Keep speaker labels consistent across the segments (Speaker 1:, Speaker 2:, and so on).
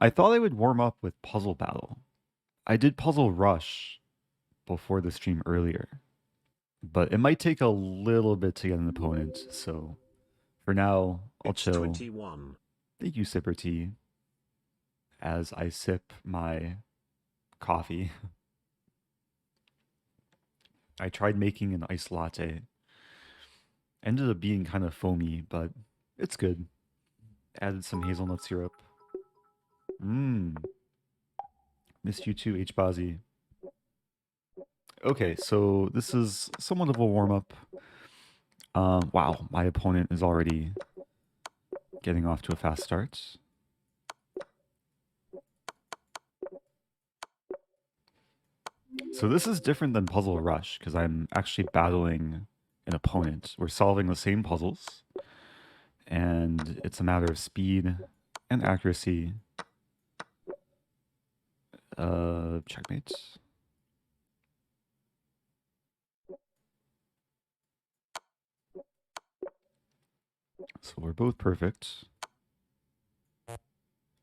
Speaker 1: I thought I would warm up with Puzzle Battle. I did Puzzle Rush before the stream earlier, but it might take a little bit to get an opponent, so for now, I'll
Speaker 2: It's
Speaker 1: chill.
Speaker 2: 21.
Speaker 1: Thank you, Sipper Tea, as I sip my coffee. I tried making an iced latte. Ended up being kind of foamy, but it's good. Added some hazelnut syrup. Mmm. Missed you too, H. Bazi. Okay, so this is somewhat of a warm-up. Wow, my opponent is already getting off to a fast start. So this is different than Puzzle Rush, because I'm actually battling an opponent. We're solving the same puzzles, and it's a matter of speed and accuracy. Checkmate. So we're both perfect.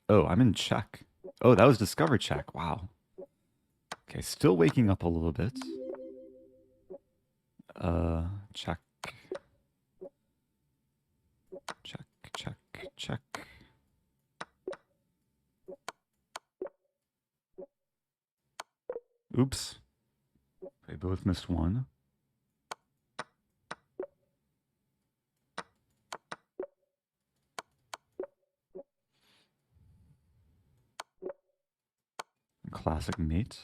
Speaker 1: Oh, I'm in check. Oh, that was discover check. Wow. Okay, still waking up a little bit. Check. Check, check, check. Oops. They both missed one. Classic mate.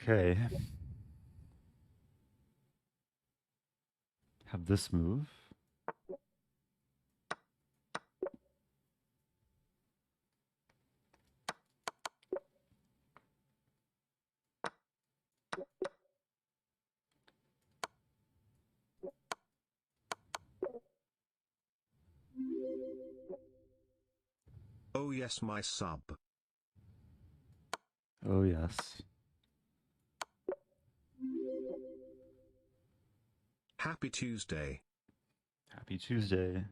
Speaker 1: Okay. Have this move.
Speaker 2: Oh yes, my sub.
Speaker 1: Oh, yes.
Speaker 2: Happy Tuesday.
Speaker 1: Happy Tuesday.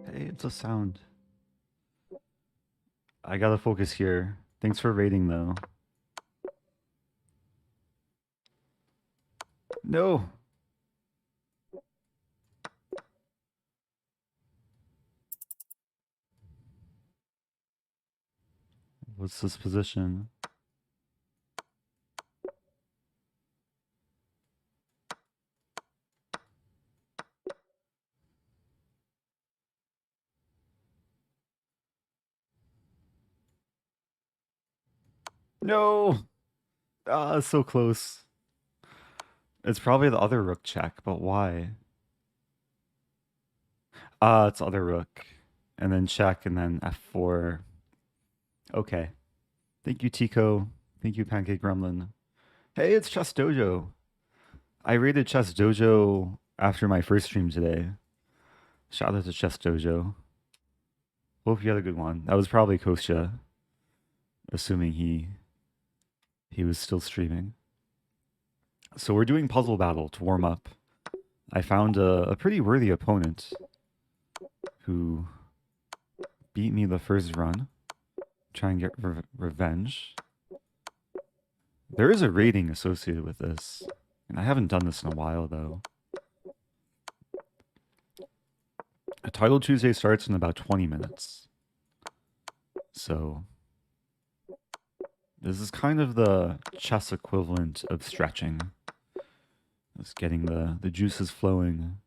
Speaker 1: Hey, it's a sound. I gotta focus here. Thanks for raiding, though. No! What's this position? No! Ah, so close. It's probably the other rook check, but why? Ah, it's other rook. And then check, and then f4. Okay. Thank you, Tico. Thank you, Pancake Gremlin. Hey, it's Chess Dojo. I rated Chess Dojo after my first stream today. Shout out to Chess Dojo. Hope you had a good one. That was probably Kosha, assuming he was still streaming. So we're doing Puzzle Battle to warm up. I found a pretty worthy opponent who beat me the first run. Try and get revenge. There is a rating associated with this, and I haven't done this in a while, though. A Title Tuesday starts in about 20 minutes. So this is kind of the chess equivalent of stretching. Just getting the juices flowing.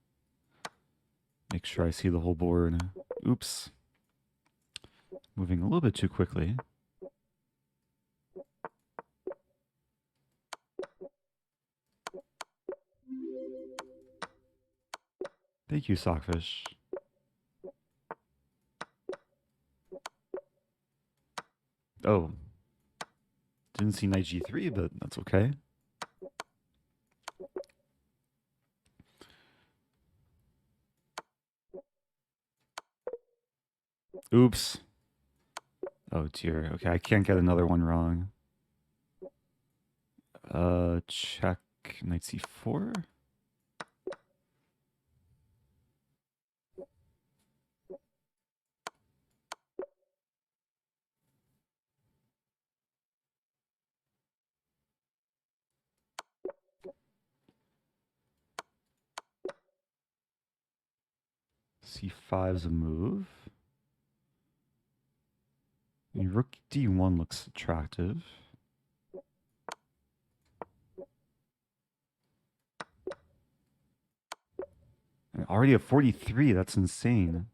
Speaker 1: Make sure I see the whole board. Oops. Moving a little bit too quickly. Thank you, Sockfish. Oh. Didn't see knight g3, but that's okay. Oops. Oh dear. Okay, I can't get another one wrong. Check knight c4. c5 is a move. Rook d1 looks attractive. And already a 43, that's insane.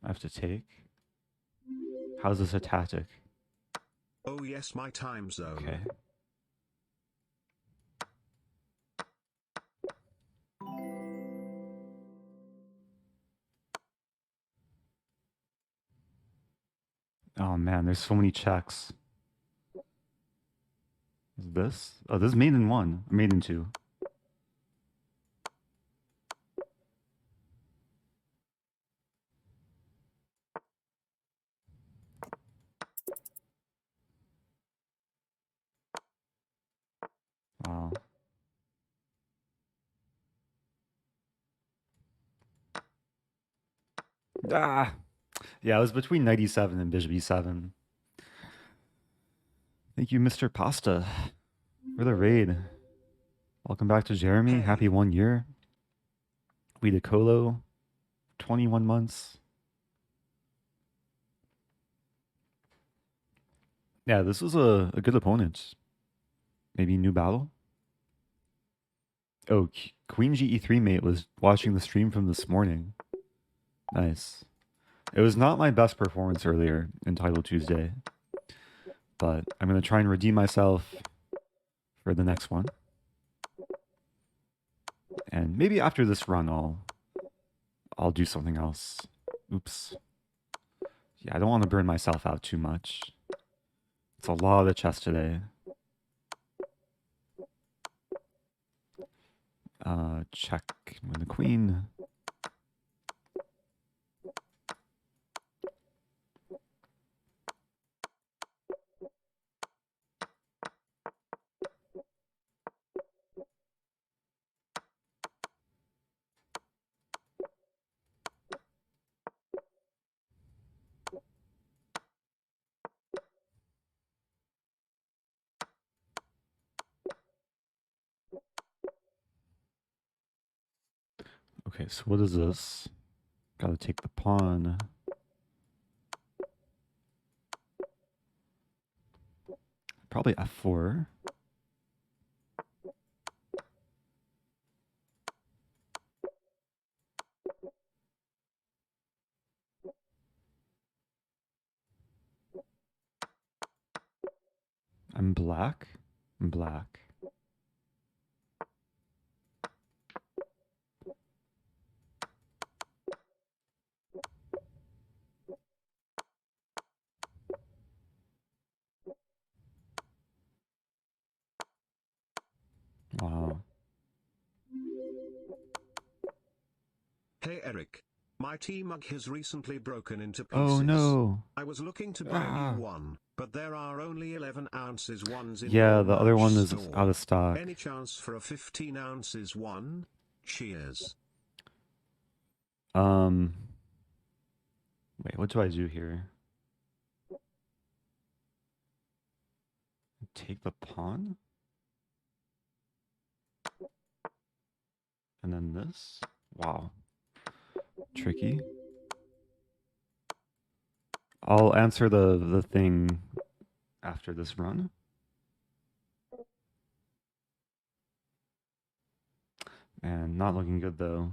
Speaker 1: I have to take. How's this a tactic?
Speaker 2: Oh yes, my time zone.
Speaker 1: Okay. Oh man, there's so many checks. Is this? Oh, this is made in 1. Made in 2. Wow. Ah! Yeah, it was between 97 and bishop e7. Thank you, Mr. Pasta, for the raid. Welcome back to Jeremy.
Speaker 2: Hey.
Speaker 1: Happy 1 year. We de Colo, 21 months. Yeah, this was a good opponent. Maybe new battle? Oh, Queen GE3 mate was watching the stream from this morning. Nice. It was not my best performance earlier in Title Tuesday, but I'm going to try and redeem myself for the next one. And maybe after this run, I'll do something else. Oops. Yeah, I don't want to burn myself out too much. It's a lot of chess today. Check with the queen. Okay, so what is this? Gotta take the pawn. Probably f4. I'm black. I'm black. Wow.
Speaker 2: Hey Eric. My tea mug has recently broken into pieces.
Speaker 1: Oh no.
Speaker 2: I was looking to buy a new one, but there are only 11 ounces ones in
Speaker 1: Yeah,
Speaker 2: your
Speaker 1: the other one is
Speaker 2: store.
Speaker 1: out of stock.
Speaker 2: Any chance for a 15 ounces one? Cheers.
Speaker 1: Wait, what do I do here? Take the pawn? And then this? Wow. Tricky. I'll answer the thing after this run. And not looking good though.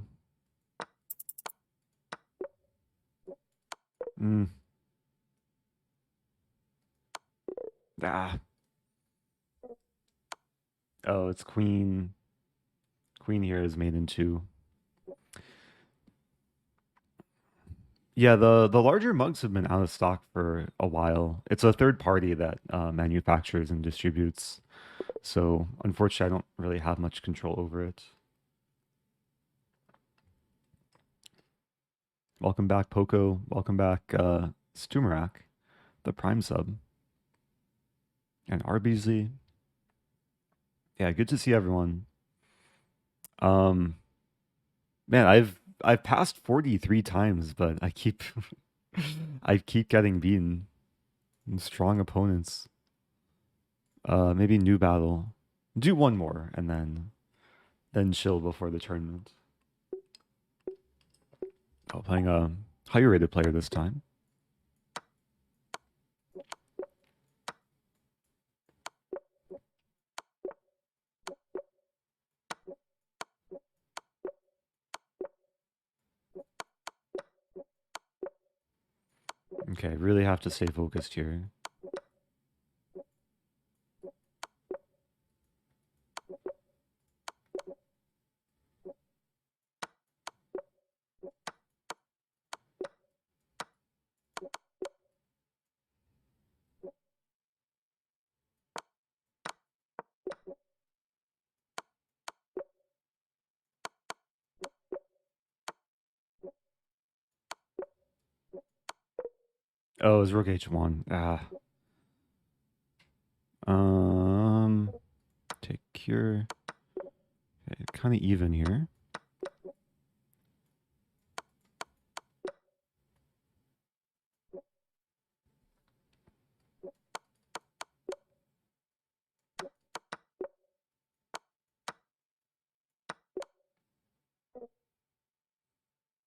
Speaker 1: Ah. Oh, it's queen. Queen here is made in 2. Yeah, the larger mugs have been out of stock for a while. It's a third party that manufactures and distributes So unfortunately, I don't really have much control over it. Welcome back, Poco. Welcome back, Stumarak, the Prime sub, and RBZ. Yeah, good to see everyone. Man, I've passed 43 times, but I keep I keep getting beaten. Strong opponents. Maybe new battle. Do one more and then chill before the tournament. Oh, playing a higher rated player this time. Okay, really have to stay focused here. Oh, it's rook h1. Ah. Take cure. Okay, kind of even here.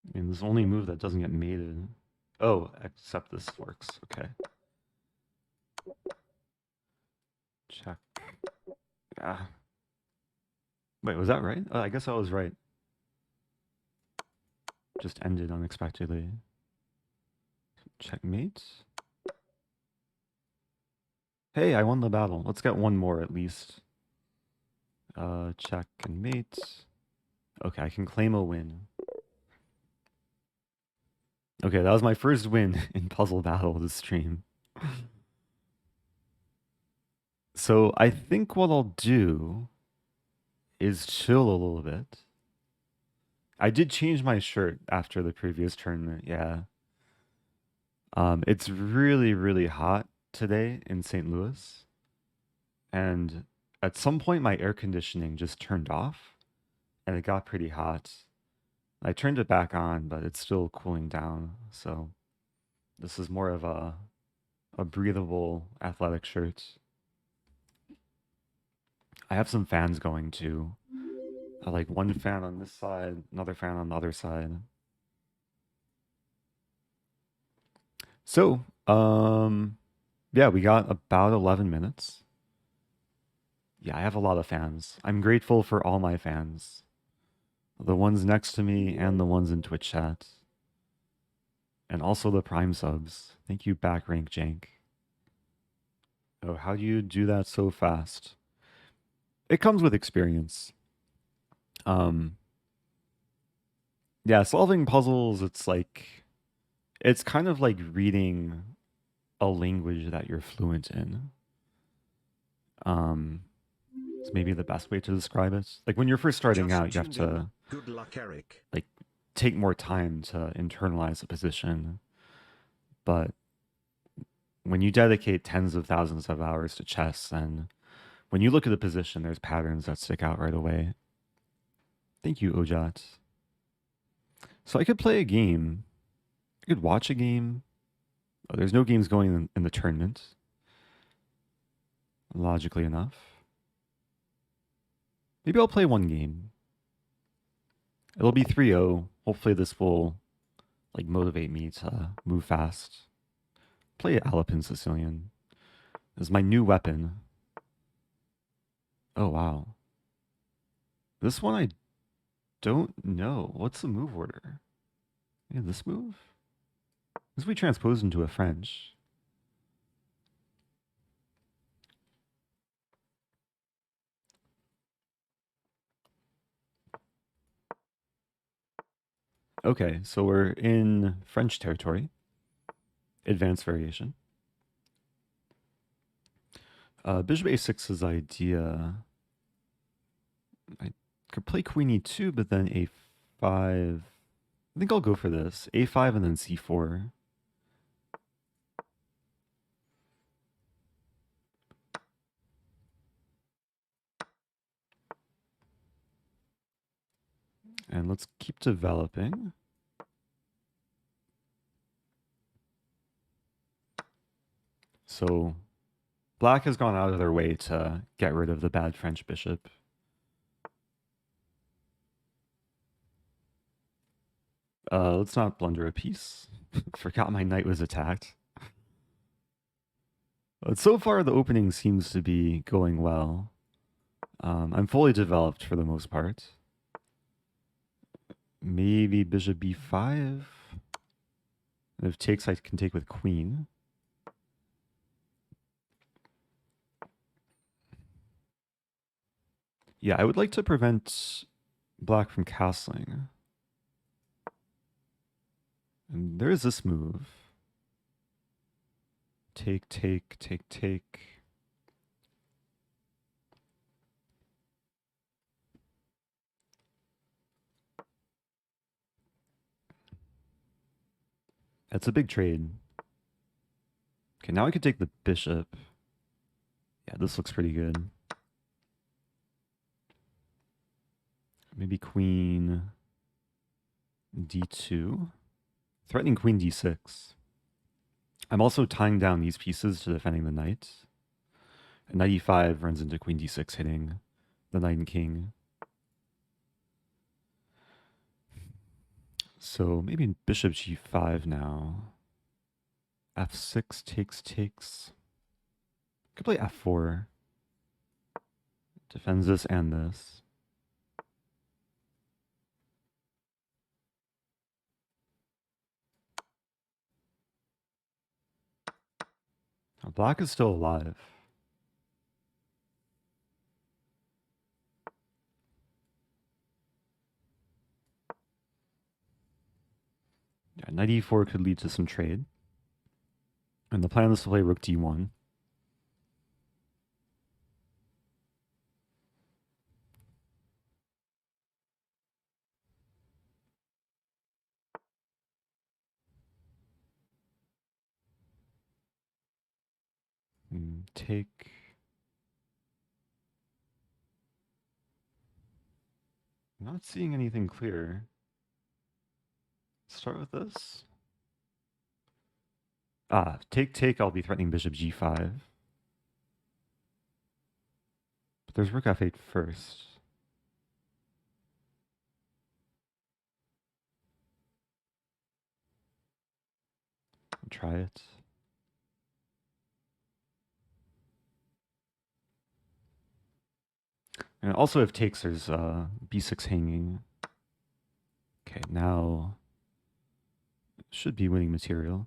Speaker 1: I mean, this is the only move that doesn't get mated. Oh, except this works. Okay. Check. Yeah. Wait, was that right? I guess I was right. Just ended unexpectedly. Checkmate. Hey, I won the battle. Let's get one more at least. Check and mate. Okay, I can claim a win. Okay, that was my first win in Puzzle Battle this stream. So I think what I'll do is chill a little bit. I did change my shirt after the previous tournament, yeah. It's really, really hot today in St. Louis. And at some point my air conditioning just turned off and it got pretty hot. I turned it back on, but it's still cooling down. So this is more of a breathable athletic shirt. I have some fans going too. I like one fan on this side, another fan on the other side. So, yeah, we got about 11 minutes. Yeah, I have a lot of fans. I'm grateful for all my fans. The ones next to me and the ones in Twitch chat. And also the Prime subs. Thank you, Backrank Jank. Oh, how do you do that so fast? It comes with experience. Yeah, solving puzzles, it's kind of like reading a language that you're fluent in. It's maybe the best way to describe it. Like when you're first starting out, you have to
Speaker 2: Good luck, Eric.
Speaker 1: Like take more time to internalize a position. But when you dedicate tens of thousands of hours to chess, and when you look at a position, there's patterns that stick out right away. Thank you, Ojat. So I could play a game. I could watch a game. Oh, there's no games going in the tournament. Logically enough. Maybe I'll play one game. It'll be 3-0. Hopefully this will like motivate me to move fast. Play Alpin Sicilian. This is my new weapon. Oh wow. This one I don't know. What's the move order? Yeah, this move? This we transpose into a French. Okay, so we're in French territory. Advanced variation. Bishop a6's idea. I could play queen e2, but then a5. I think I'll go for this. a5 and then c4. And let's keep developing. So black has gone out of their way to get rid of the bad French bishop. Let's not blunder a piece. Forgot my knight was attacked. But so far, the opening seems to be going well. I'm fully developed for the most part. Maybe bishop b5. If takes, I can take with queen. Yeah, I would like to prevent black from castling. And there's this move. Take, take, take, take. That's a big trade. Okay, now I could take the bishop. Yeah, this looks pretty good. Maybe queen d2. Threatening queen d6. I'm also tying down these pieces to defending the knight. And knight e5 runs into queen d6, hitting the knight and king. So maybe bishop g5 now. f6 takes. Could play f4. Defends this and this. Now black is still alive. Yeah, knight e4 could lead to some trade. And the plan is to play rook d1. Take. Not seeing anything clear. Start with this. Take, I'll be threatening bishop g5. But there's rook f8 first. I'll try it. And also if takes, there's b6 hanging. Okay, now should be winning material.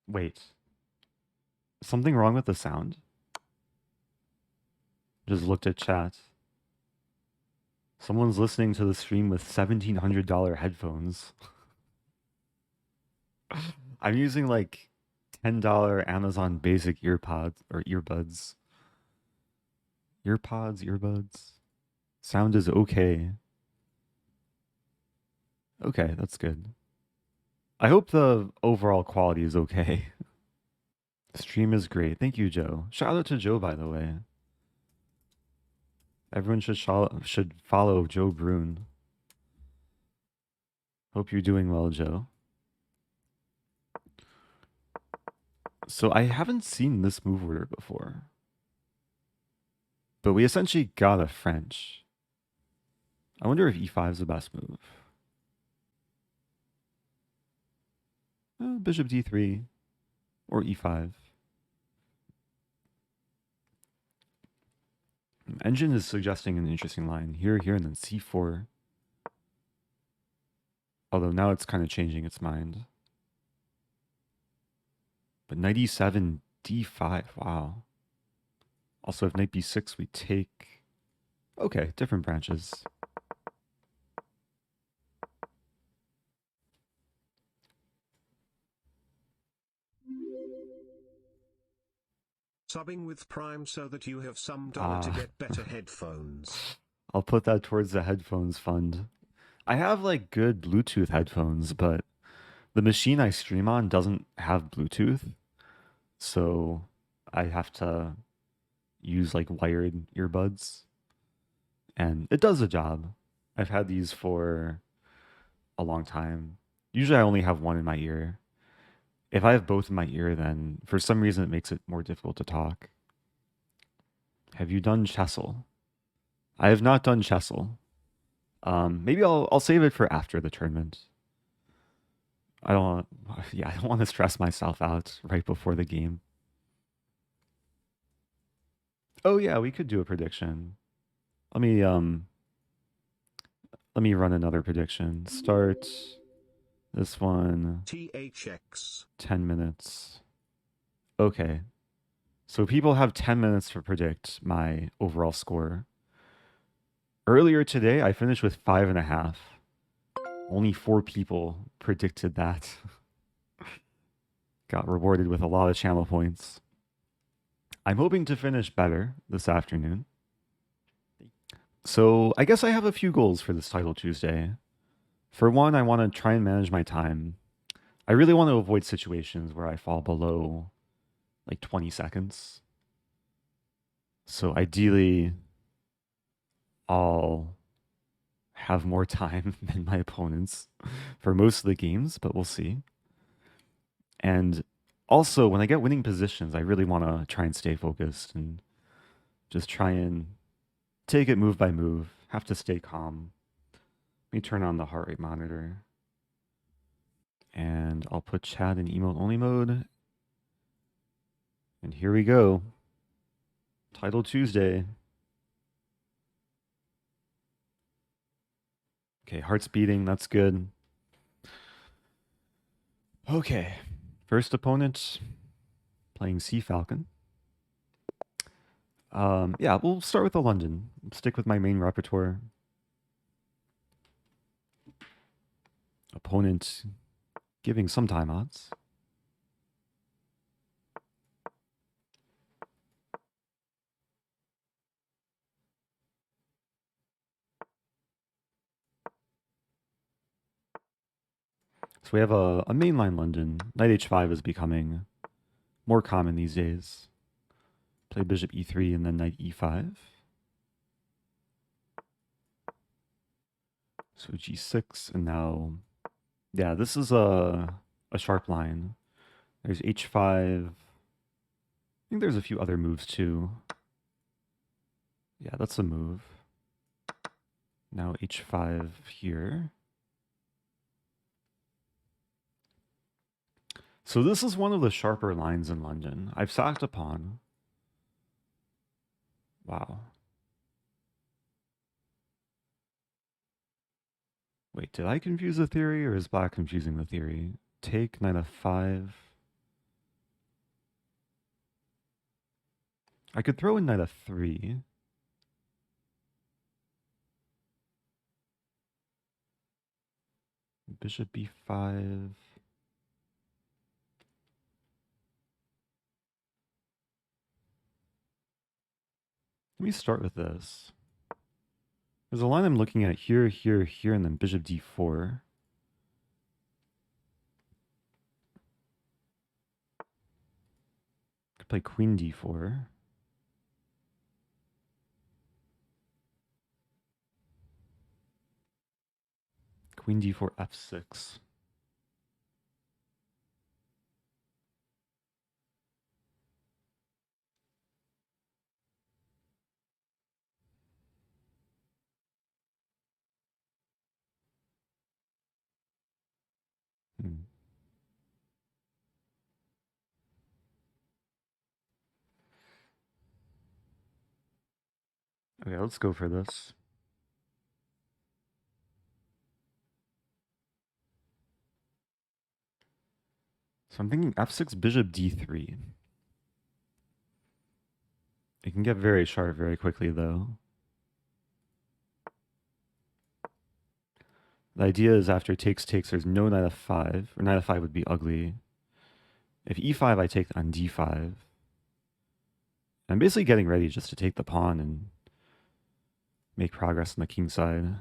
Speaker 1: Wait. Something wrong with the sound? Just looked at chat. Someone's listening to the stream with $1,700 headphones. I'm using like $10 Amazon basic earpods or earbuds. Earbuds. Sound is okay. Okay, that's good. I hope the overall quality is okay. Stream is great. Thank you, Joe. Shout out to Joe, by the way. Everyone should follow Joe Brune. Hope you're doing well, Joe. So I haven't seen this move order before. But we essentially got a French. I wonder if e5 is the best move. Bishop d3 or e5. Engine is suggesting an interesting line. Here, and then c4. Although now it's kind of changing its mind. But knight e7, d5. Wow. Also, if knight b6, we take... Okay, different branches.
Speaker 2: Subbing with Prime so that you have some dollar to get better headphones.
Speaker 1: I'll put that towards the headphones fund. I have like good Bluetooth headphones, but the machine I stream on doesn't have Bluetooth. So I have to use like wired earbuds. And it does the job. I've had these for a long time. Usually I only have one in my ear. If I have both in my ear, then for some reason it makes it more difficult to talk. Have you done Chessel? I have not done Chessel. Maybe I'll save it for after the tournament. I don't I don't want to stress myself out right before the game. Oh yeah, we could do a prediction. Let me run another prediction. Start this one.
Speaker 2: THX.
Speaker 1: 10 minutes. Okay. So people have 10 minutes to predict my overall score. Earlier today, I finished with 5.5. Only 4 people predicted that. Got rewarded with a lot of channel points. I'm hoping to finish better this afternoon. So I guess I have a few goals for this Title Tuesday. For one, I want to try and manage my time. I really want to avoid situations where I fall below like 20 seconds. So ideally, I'll have more time than my opponents for most of the games, but we'll see. And also, when I get winning positions, I really want to try and stay focused and just try and take it move by move. Have to stay calm. Let me turn on the heart rate monitor. And I'll put chat in emote only mode. And here we go. Title Tuesday. Okay, heart's beating. That's good. Okay. First opponent playing Sea Falcon. Yeah, we'll start with the London. Stick with my main repertoire. Opponent giving some time odds. So we have a mainline London. Knight h5 is becoming more common these days. Play bishop e3 and then knight e5. So g6 and now, yeah, this is a sharp line. There's h5. I think there's a few other moves too. Yeah, that's a move. Now h5 here. So this is one of the sharper lines in London. I've sacked a pawn. Wow. Wait, did I confuse the theory or is black confusing the theory? Take knight f5. I could throw in knight f3. Bishop b5. Let me start with this. There's a line I'm looking at here, here, here, and then bishop d4. Could play queen d4. Queen d4, f6. Hmm. Okay, let's go for this. So I'm thinking f6, bishop d3. It can get very sharp very quickly, though. The idea is after takes, there's no knight f5, or knight f5 would be ugly. If e5, I take on d5. I'm basically getting ready just to take the pawn and make progress on the king side.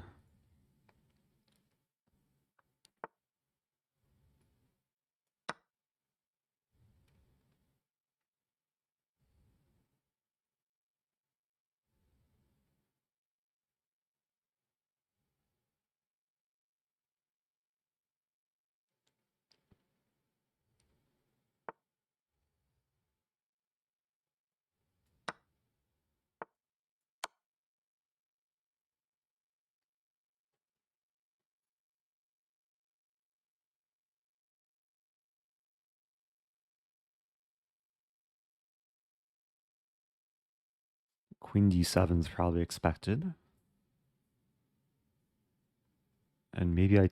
Speaker 1: Queen d7 is probably expected. And maybe I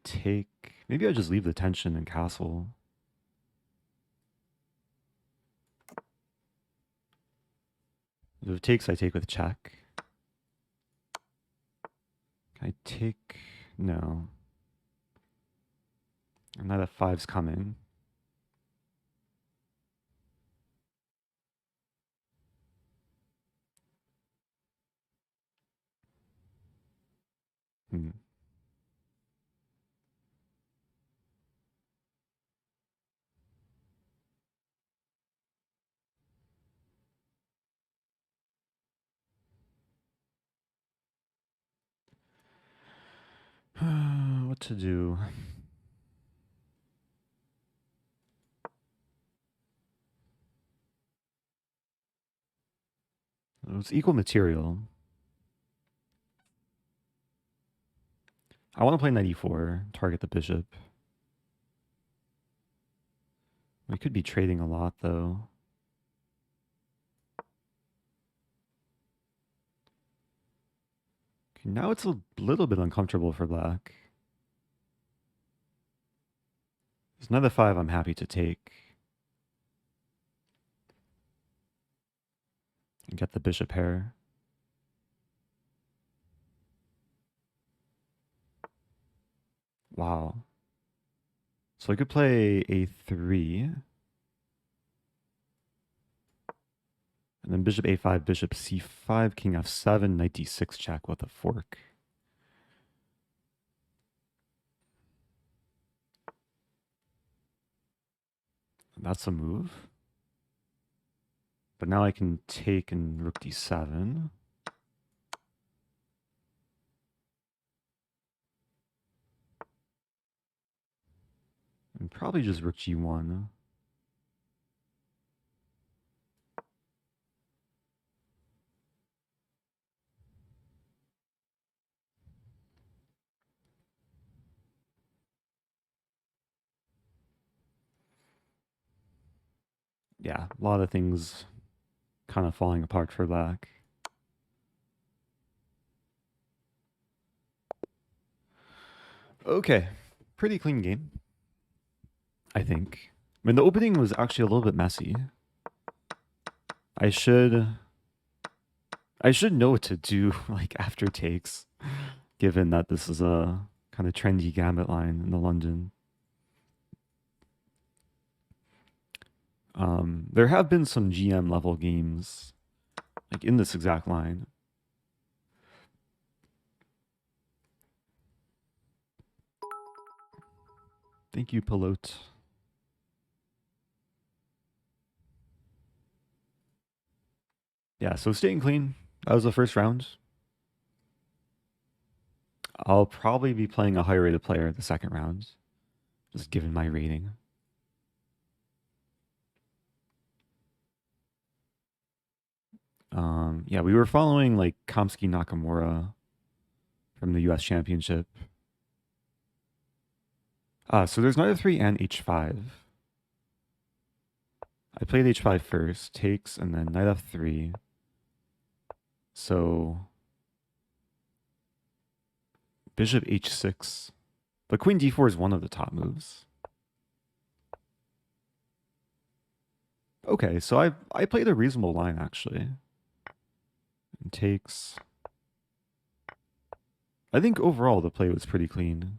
Speaker 1: just leave the tension and castle. If it takes, I take with check. Can I take? No. And knight f5's coming. Hmm. What to do? It's equal material. I want to play knight e4, target the bishop. We could be trading a lot, though. Okay, now it's a little bit uncomfortable for black. There's another 5 I'm happy to take. And get the bishop pair. Wow. So I could play a3. And then bishop a5, bishop c5, king f7, knight d6 check with a fork. That's a move. But now I can take and rook d7. And probably just rook g1. Yeah, a lot of things kind of falling apart for black. Okay, pretty clean game, I think. I mean, the opening was actually a little bit messy. I should know what to do like after takes, given that this is a kind of trendy gambit line in the London. There have been some GM level games like in this exact line. Thank you, Pilote. Yeah, so staying clean. That was the first round. I'll probably be playing a higher rated player the second round, just given my rating. Yeah, we were following like Kamsky Nakamura from the US Championship. So there's knight f3 and h5. I played h5 first, takes, and then knight f3. So bishop h6. But queen d4 is one of the top moves. Okay, so I played a reasonable line actually. It takes. I think overall the play was pretty clean.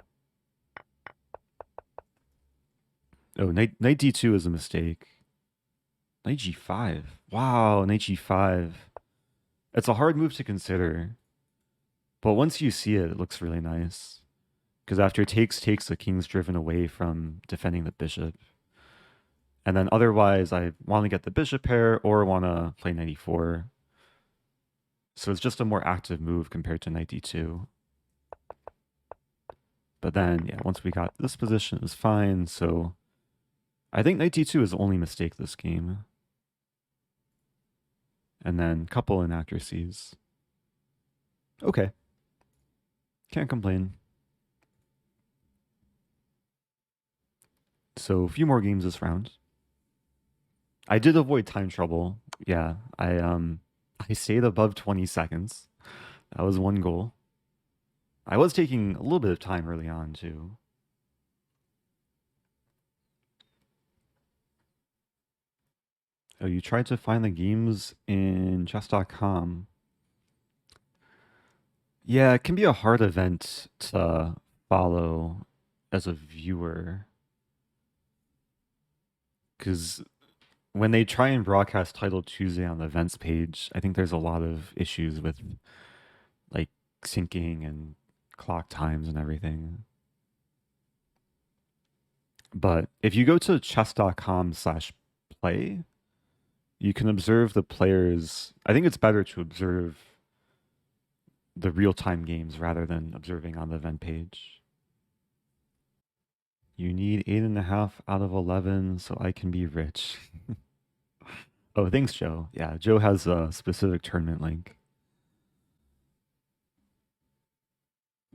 Speaker 1: Oh, knight d2 is a mistake. Knight g5. Wow, knight g5. It's a hard move to consider, but once you see it, it looks really nice. Because after takes, the king's driven away from defending the bishop. And then otherwise, I want to get the bishop pair or want to play knight e4. So it's just a more active move compared to knight d2. But then, yeah, once we got this position, it was fine. So I think knight d2 is the only mistake this game. And then couple inaccuracies. Okay. Can't complain. So a few more games this round. I did avoid time trouble. Yeah, I stayed above 20 seconds. That was one goal. I was taking a little bit of time early on too. Oh, you tried to find the games in chess.com. Yeah, it can be a hard event to follow as a viewer. Because when they try and broadcast Title Tuesday on the events page, I think there's a lot of issues with like syncing and clock times and everything. But if you go to chess.com/play, you can observe the players. I think it's better to observe the real-time games rather than observing on the event page. You need 8.5 out of 11 so I can be rich. Oh, thanks, Joe. Yeah, Joe has a specific tournament link.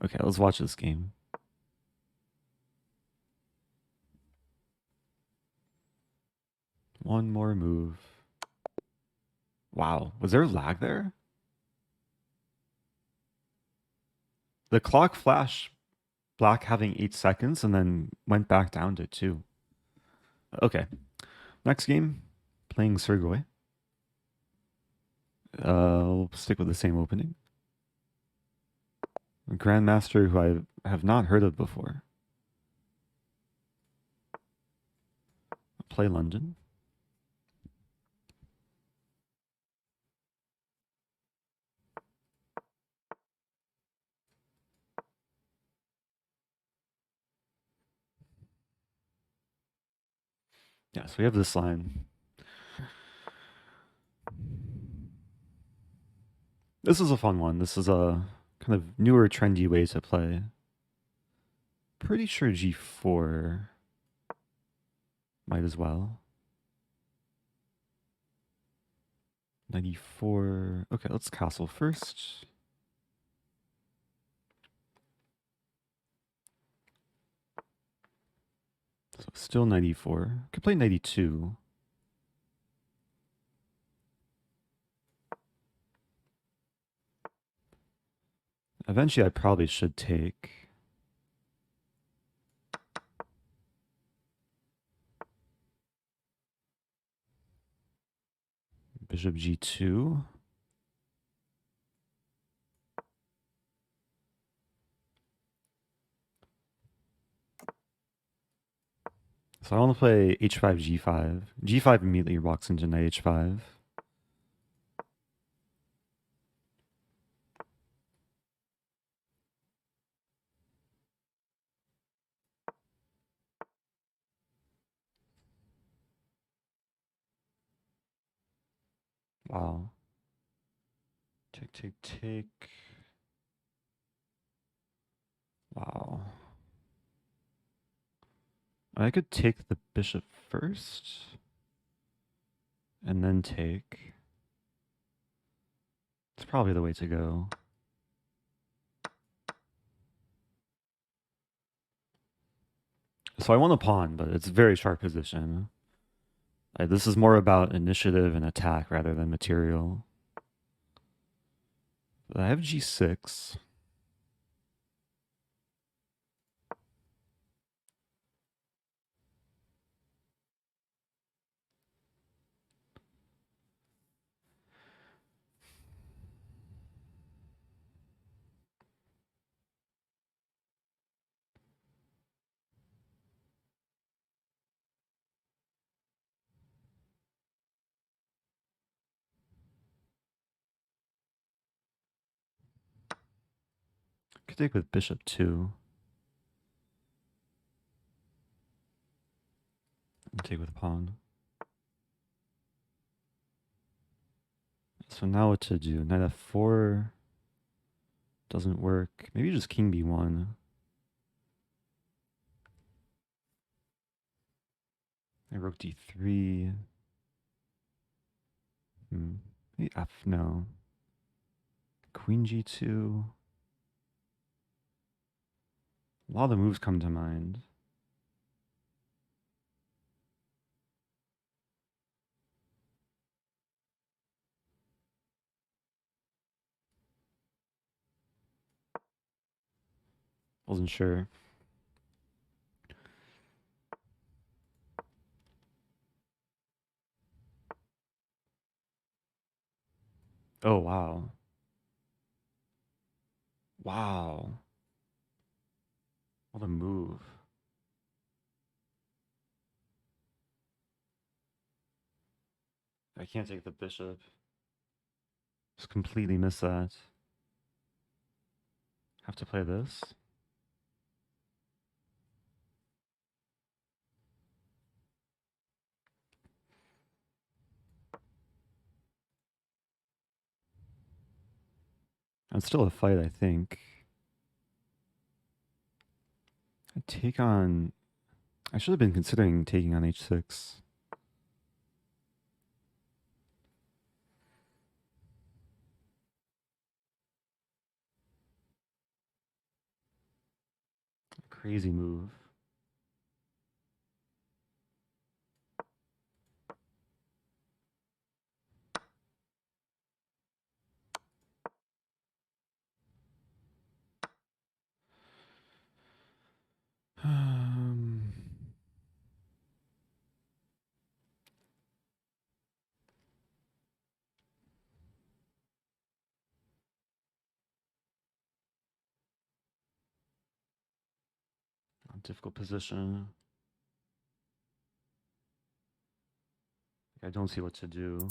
Speaker 1: Okay, let's watch this game. One more move. Wow, was there lag there? The clock flashed black having 8 seconds and then went back down to 2. Okay, next game, playing sergoy. We'll stick with the same opening. A grandmaster who I have not heard of before. Play London. Yeah, so we have this line. This is a fun one. This is a kind of newer, trendy way to play. Pretty sure g4 might as well. 94. Okay, let's castle first. So still 94. Could play 92. Eventually, I probably should take. Bishop g2. So I want to play h5, g5. g5 immediately walks into knight h5. Wow. Take, take, take. Wow. I could take the bishop first. And then take. It's probably the way to go. So I want a pawn, but it's a very sharp position. This is more about initiative and attack rather than material. But I have g6. Could take with bishop 2. And take with pawn. So now what to do? Knight f4 doesn't work. Maybe just king b1. Rook d3. Maybe f, no. Queen g2. A lot of the moves come to mind. Wasn't sure. Oh, wow. Wow. What a move. I can't take the bishop. Just completely miss that. Have to play this. It's still a fight, I think. I take on... I should have been considering taking on h6. Crazy move. Difficult position. I don't see what to do.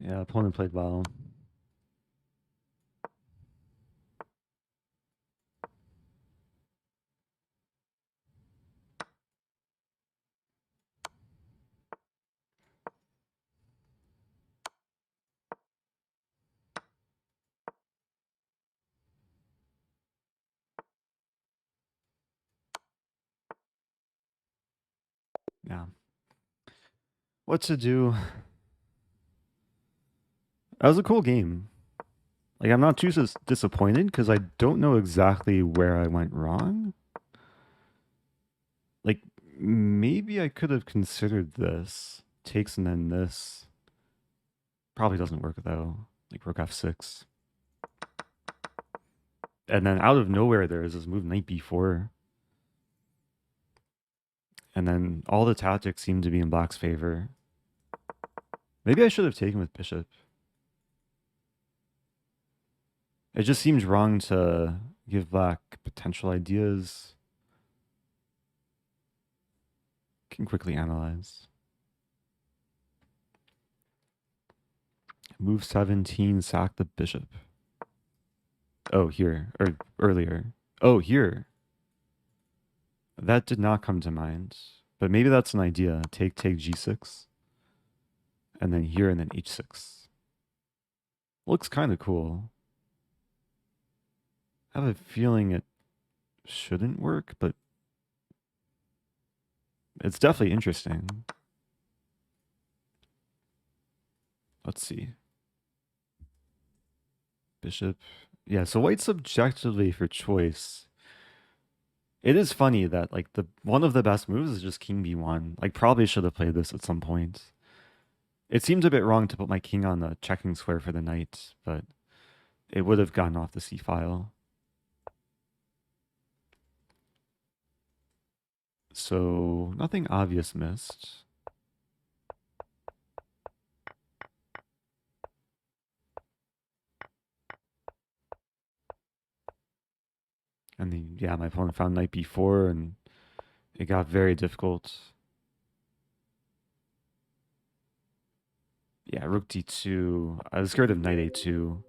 Speaker 1: Yeah, opponent played well. Yeah. What to do? That was a cool game. Like, I'm not too disappointed because I don't know exactly where I went wrong. Like, maybe I could have considered this. Takes and then this. Probably doesn't work though. Like rook f6. And then out of nowhere there is this move knight b4. And then all the tactics seem to be in black's favor. Maybe I should have taken with bishop. It just seems wrong to give black potential ideas. Can quickly analyze. Move 17, sack the bishop. Oh, here. Or earlier. Oh, here. That did not come to mind. But maybe that's an idea. Take g6. And then here and then h6. Looks kind of cool. I have a feeling it shouldn't work, but it's definitely interesting. Let's see. Bishop. Yeah, so white subjectively for choice. It is funny that like the one of the best moves is just king b1. Like probably should have played this at some point. It seems a bit wrong to put my king on the checking square for the knight, but it would have gotten off the c file. So nothing obvious missed. And then, yeah, my opponent found knight b4, and it got very difficult. Yeah, rook d2. I was scared of knight a2.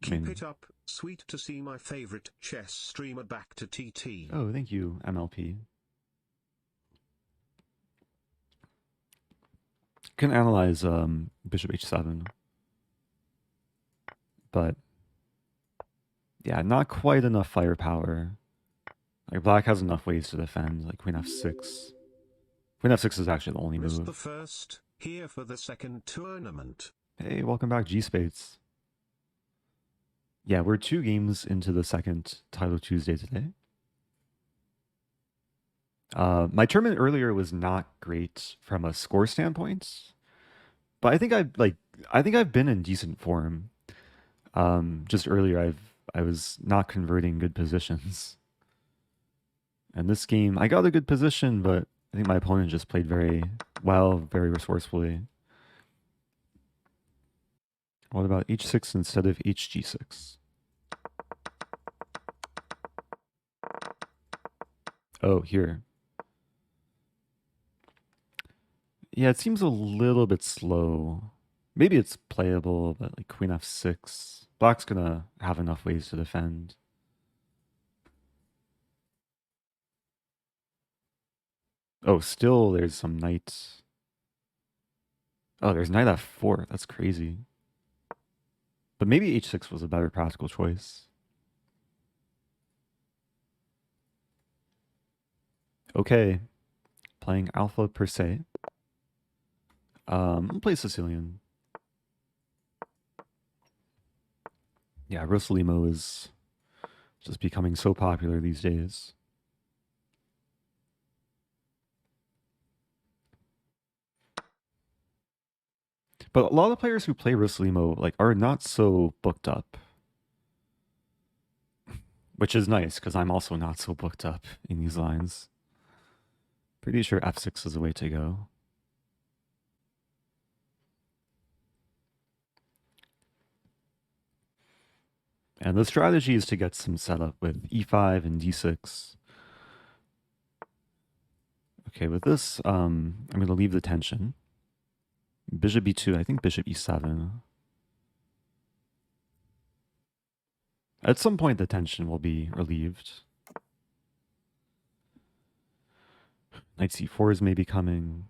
Speaker 2: Keep it up, sweet to see my favorite chess streamer back to TT.
Speaker 1: Oh, thank you, MLP. Can analyze bishop h7, but yeah, not quite enough firepower. Like black has enough ways to defend, like queen f6. Queen f6 is actually the only
Speaker 2: Missed
Speaker 1: move.
Speaker 2: the first, here for the second tournament.
Speaker 1: Hey, welcome back, G Spades. Yeah, we're 2 games into the second Title Tuesday today. My tournament earlier was not great from a score standpoint, but I think I've been in decent form. Just earlier I was not converting good positions. And this game I got a good position, but I think my opponent just played very well, very resourcefully. What about h6 instead of hg6? Oh, here. Yeah, it seems a little bit slow. Maybe it's playable, but like queen f6. Black's gonna have enough ways to defend. Oh, still there's some knights. Oh, there's knight f4. That's crazy. But maybe h6 was a better practical choice. Okay, playing AlphaPerseii. I'll play Sicilian. Yeah, Rosalimo is just becoming so popular these days. But a lot of players who play Rosalimo like are not so booked up, which is nice because I'm also not so booked up in these lines. Pretty sure f6 is the way to go. And the strategy is to get some setup with e5 and d6. Okay, with this, I'm going to leave the tension. Bishop b2, I think bishop e7. At some point, the tension will be relieved. Knight c4 is maybe coming.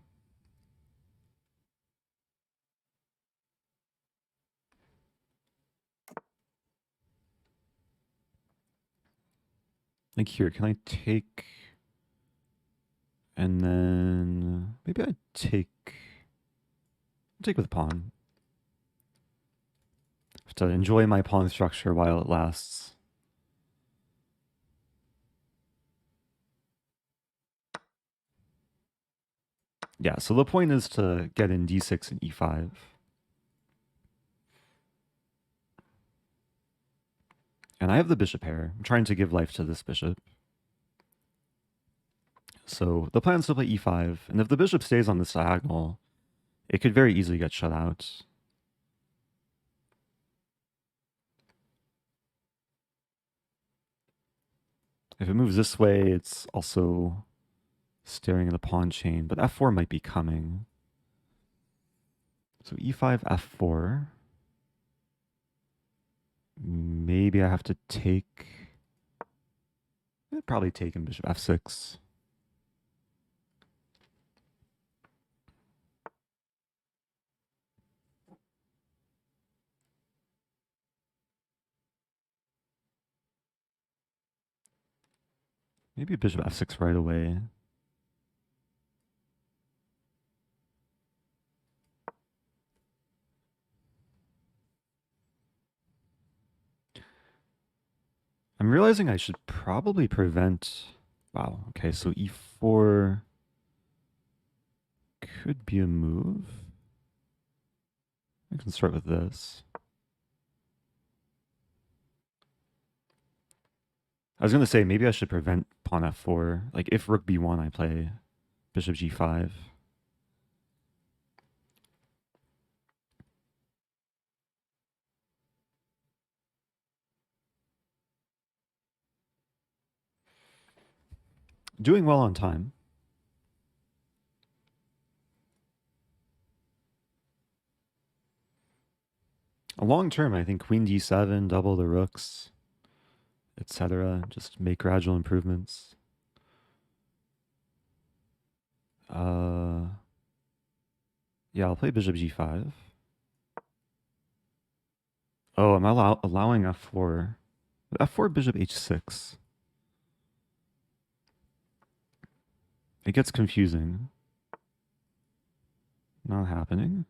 Speaker 1: Like here, can I take... And then maybe I take with pawn. Have to enjoy my pawn structure while it lasts. Yeah, so the point is to get in d6 and e5. And I have the bishop pair. I'm trying to give life to this bishop. So the plan is to play e5, and if the bishop stays on this diagonal, it could very easily get shut out. If it moves this way, it's also staring at the pawn chain, but f4 might be coming. So e5, f4. Maybe I have to take... I'd probably take in bishop f6. Maybe bishop f6 right away. I'm realizing I should probably prevent... Wow, okay, so e4 could be a move. I can start with this. I was going to say, maybe I should prevent pawn f4. Like, if rook b1, I play bishop g5. Doing well on time. Long term, I think queen d7, double the rooks, etc. Just make gradual improvements. Yeah, I'll play bishop g5. Oh, I'm allowing f4. f4, bishop h6. It gets confusing. Not happening.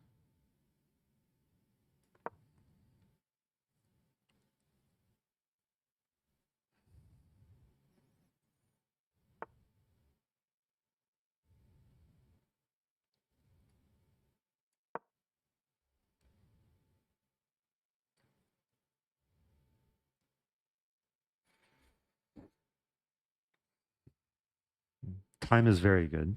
Speaker 1: Time is very good.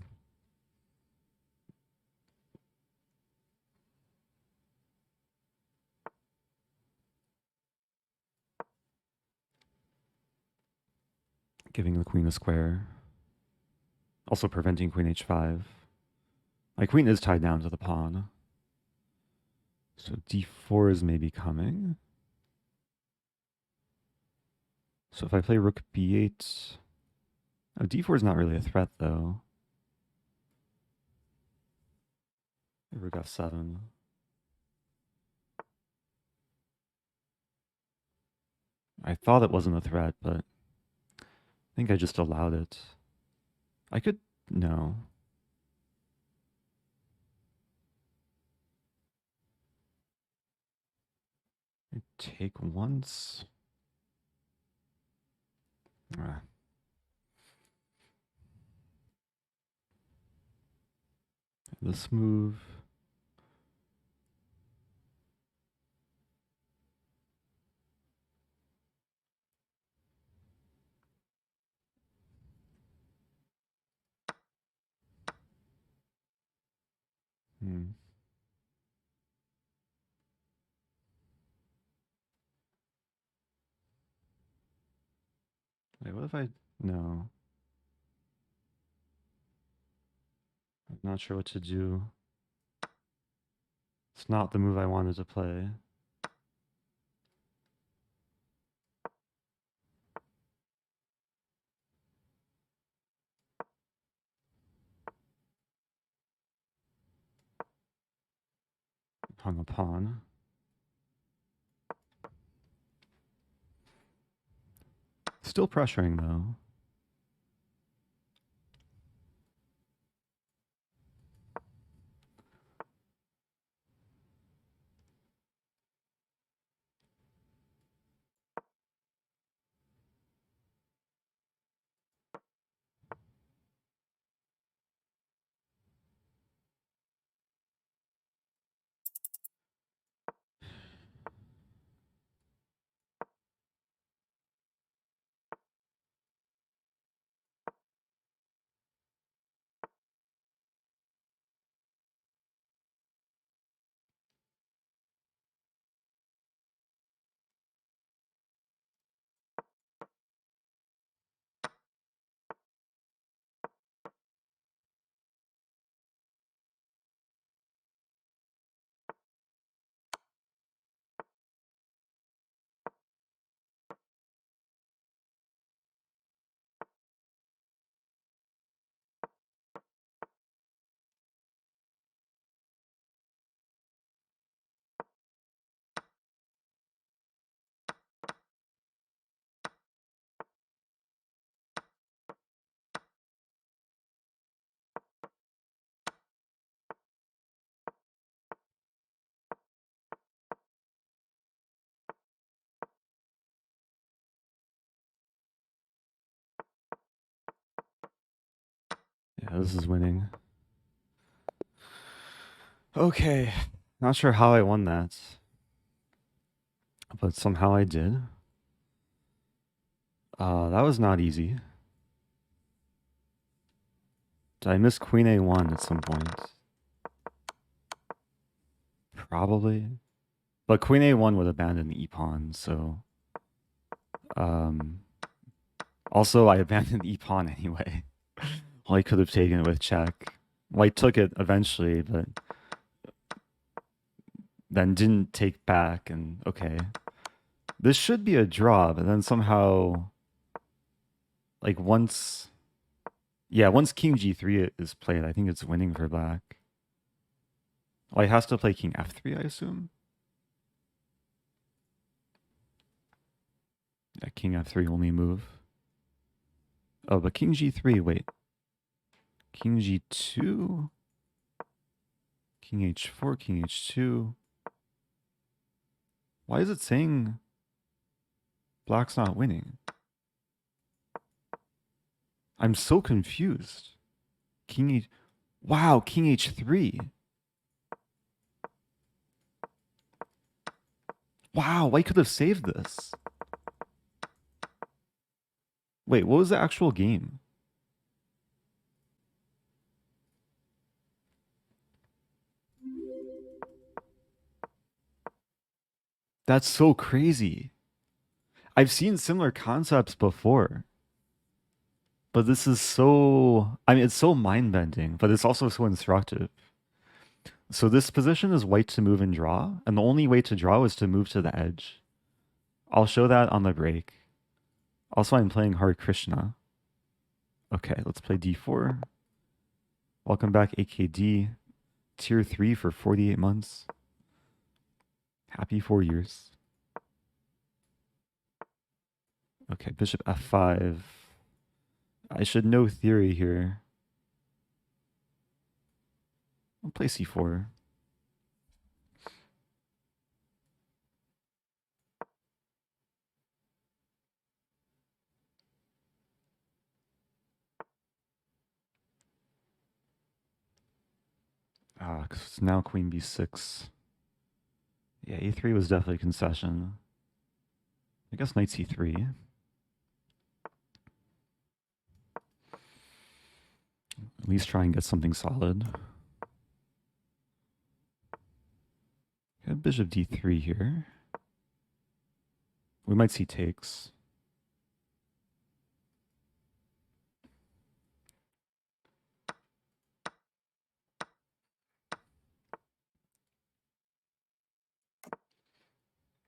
Speaker 1: Giving the queen a square. Also preventing queen h5. My queen is tied down to the pawn. So d4 is maybe coming. So if I play rook b8... Oh, d4 is not really a threat, though. Rook f7. I thought it wasn't a threat, but I think I just allowed it. I could... No. I take once. Ah. This move. Hmm. Wait, what if I... No. I'm not sure what to do. It's not the move I wanted to play. Hung a pawn. Still pressuring, though. Yeah, this is winning. Okay. Not sure how I won that. But somehow I did. That was not easy. Did I miss Queen A1 at some point? Probably. But Queen A1 would abandon the E-pawn, so... Also, I abandoned E-pawn anyway. White could have taken it with check. White took it eventually, but... then didn't take back, and okay. This should be a draw, but then somehow... like, once... yeah, once King G3 is played, I think it's winning for black. White has to play King F3, I assume? Yeah, King F3 only move. Oh, but King G3, wait. King G2? King H4, King H2. Why is it saying black's not winning? I'm so confused. King H... wow, King H3. Wow, white could have saved this. Wait, what was the actual game? That's so crazy. I've seen similar concepts before. But this is so... I mean, it's so mind-bending, but it's also so instructive. So this position is white to move and draw, and the only way to draw is to move to the edge. I'll show that on the break. Also, I'm playing Harikrishna. Okay, let's play D4. Welcome back, AKD. Tier 3 for 48 months. Happy 4 years. Okay, bishop F5. I should know theory here. I'll play C4. Because it's now Queen B6. Yeah, E3 was definitely a concession. I guess Knight C3. At least try and get something solid. Got bishop D3 here. We might see takes.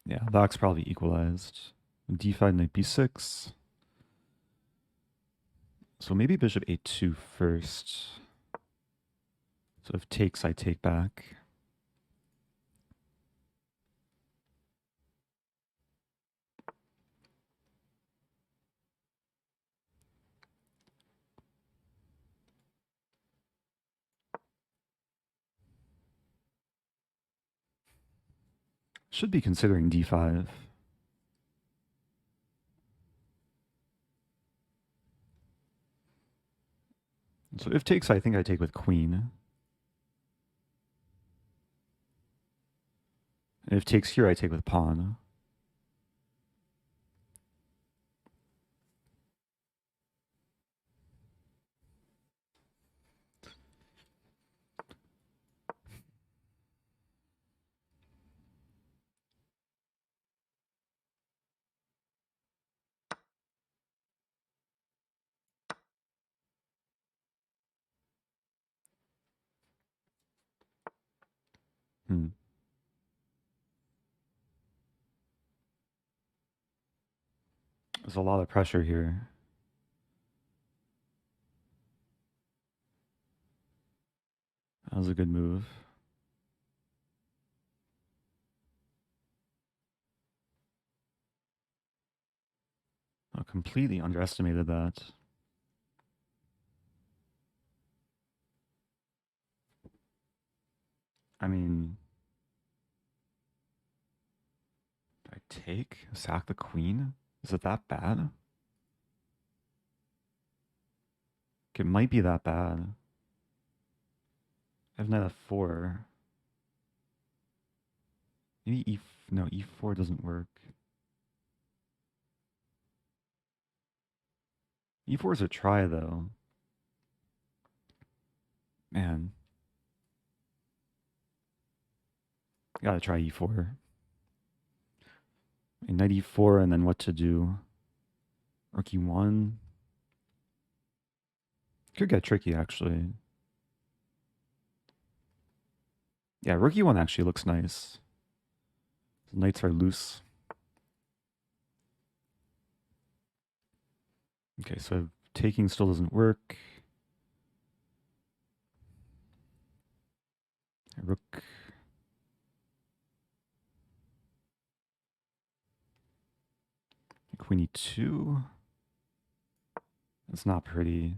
Speaker 1: Yeah, black's probably equalized. D5, Knight B6. So maybe bishop A2 first. So if takes, I take back. Should be considering D5. So if takes, I think I take with queen. And if takes here, I take with pawn. There's a lot of pressure here. That was a good move. I completely underestimated that. I mean, do I take? Sack the queen? Is it that bad? It might be that bad. I have knight f4. Maybe no, e4 doesn't work. E4 is a try, though. Man. Gotta try e4. Knight e4, and then what to do? Rook e1. Could get tricky, actually. Yeah, rook e1 actually looks nice. The knights are loose. Okay, so taking still doesn't work. Rook. Queen e2. It's not pretty.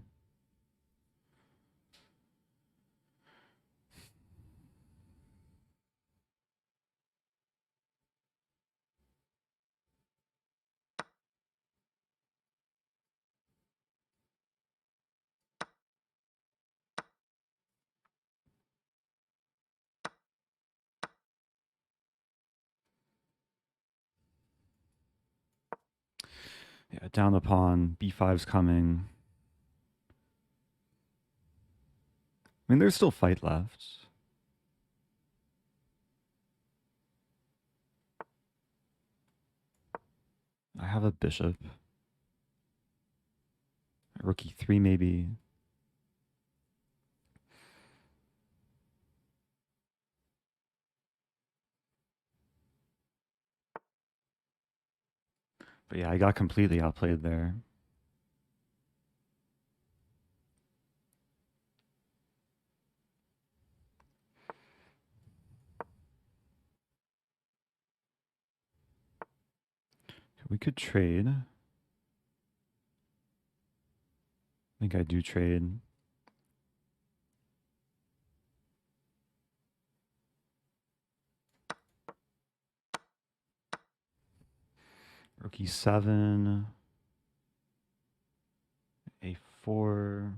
Speaker 1: Yeah, down the pawn. b5's coming. I mean, there's still fight left. I have a bishop. Rook e3 maybe. But yeah, I got completely outplayed there. We could trade. I think I do trade. Rook e7. a4.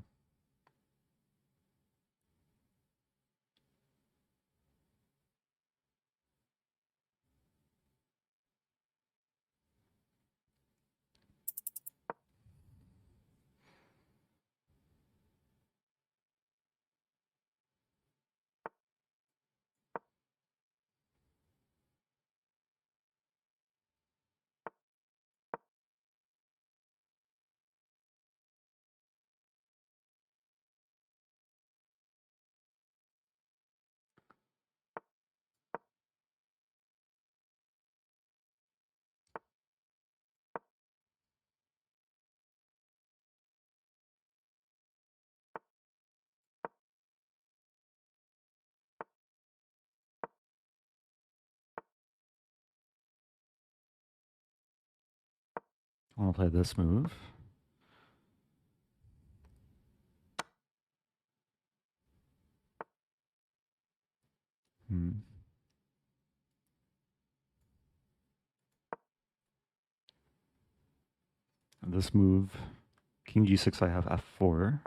Speaker 1: I want to play this move. This move, king g6, I have f4.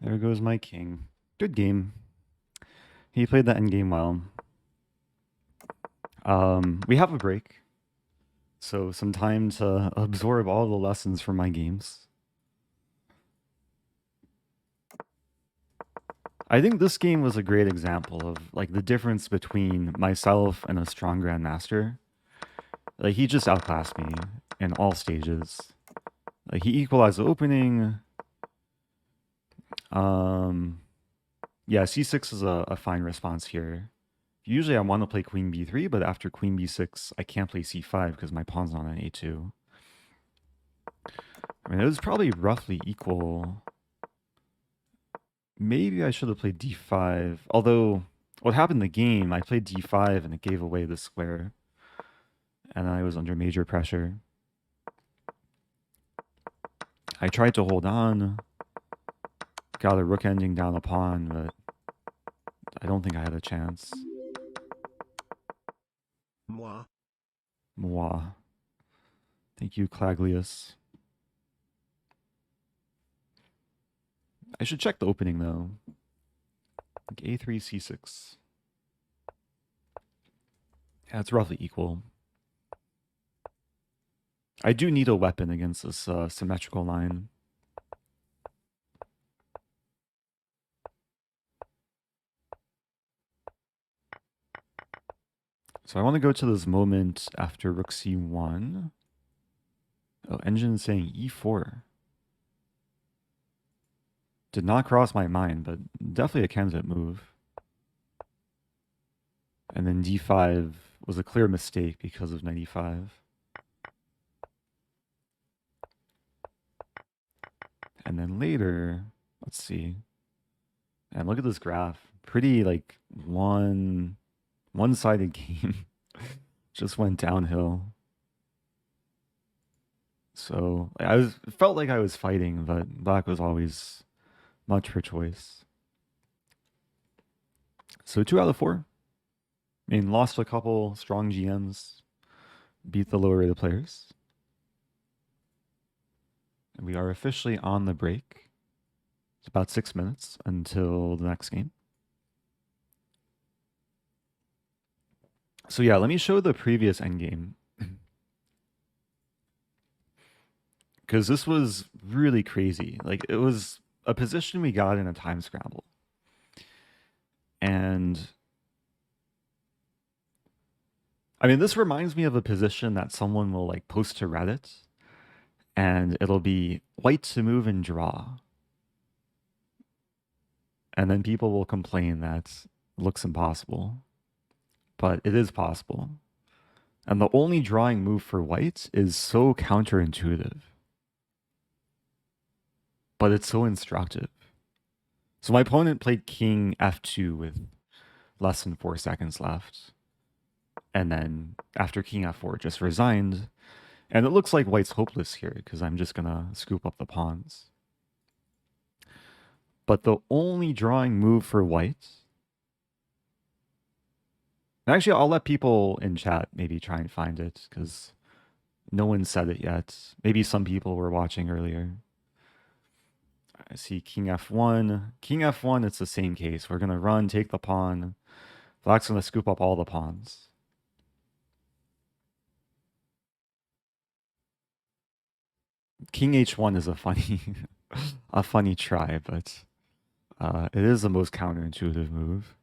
Speaker 1: There goes my king. Good game. He played that endgame well. We have a break. So some time to absorb all the lessons from my games. I think this game was a great example of like the difference between myself and a strong grandmaster. Like he just outclassed me in all stages. Like he equalized the opening. Yeah, c6 is a fine response here. Usually I want to play queen b3, but after queen b6, I can't play c5 because my pawn's not on a2. I mean, it was probably roughly equal. Maybe I should have played d5. Although, what happened in the game, I played d5 and it gave away the square. And I was under major pressure. I tried to hold on. Got a rook ending down a pawn, but I don't think I had a chance.
Speaker 2: Moi.
Speaker 1: Moi. Thank you, Claglius. I should check the opening, though. Like a3, c6. Yeah, it's roughly equal. I do need a weapon against this symmetrical line. So I want to go to this moment after rook c1. Oh, engine is saying e4. Did not cross my mind, but definitely a candidate move. And then d5 was a clear mistake because of knight e5. And then later, let's see. And look at this graph. Pretty like one-sided game. Just went downhill. So I felt like I was fighting, but black was always much her choice. So 2 out of 4. I mean, lost a couple strong GMs, beat the lower rated players. And we are officially on the break. It's about 6 minutes until the next game. So yeah, let me show the previous endgame. Because this was really crazy. Like, it was a position we got in a time scramble. And I mean, this reminds me of a position that someone will like post to Reddit, and it'll be white to move and draw. And then people will complain that it looks impossible. But it is possible. And the only drawing move for white is so counterintuitive. But it's so instructive. So my opponent played king f2 with less than 4 seconds left. And then after king f4, just resigned. And it looks like white's hopeless here because I'm just going to scoop up the pawns. But the only drawing move for white... Actually, I'll let people in chat maybe try and find it because no one said it yet. Maybe some people were watching earlier. I see king f1. King f1, it's the same case. We're going to run, take the pawn. Black's going to scoop up all the pawns. King h1 is a funny, a funny try, but it is the most counterintuitive move.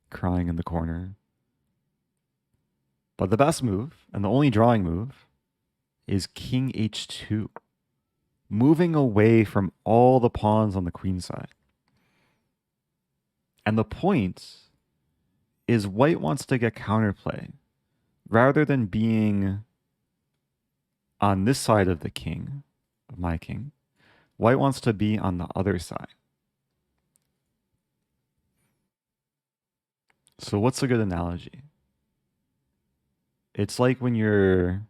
Speaker 1: Crying in the corner. But the best move, and the only drawing move, is king h2. Moving away from all the pawns on the queen side. And the point is white wants to get counterplay. Rather than being on this side of the king, of my king, white wants to be on the other side. So what's a good analogy? It's like when you're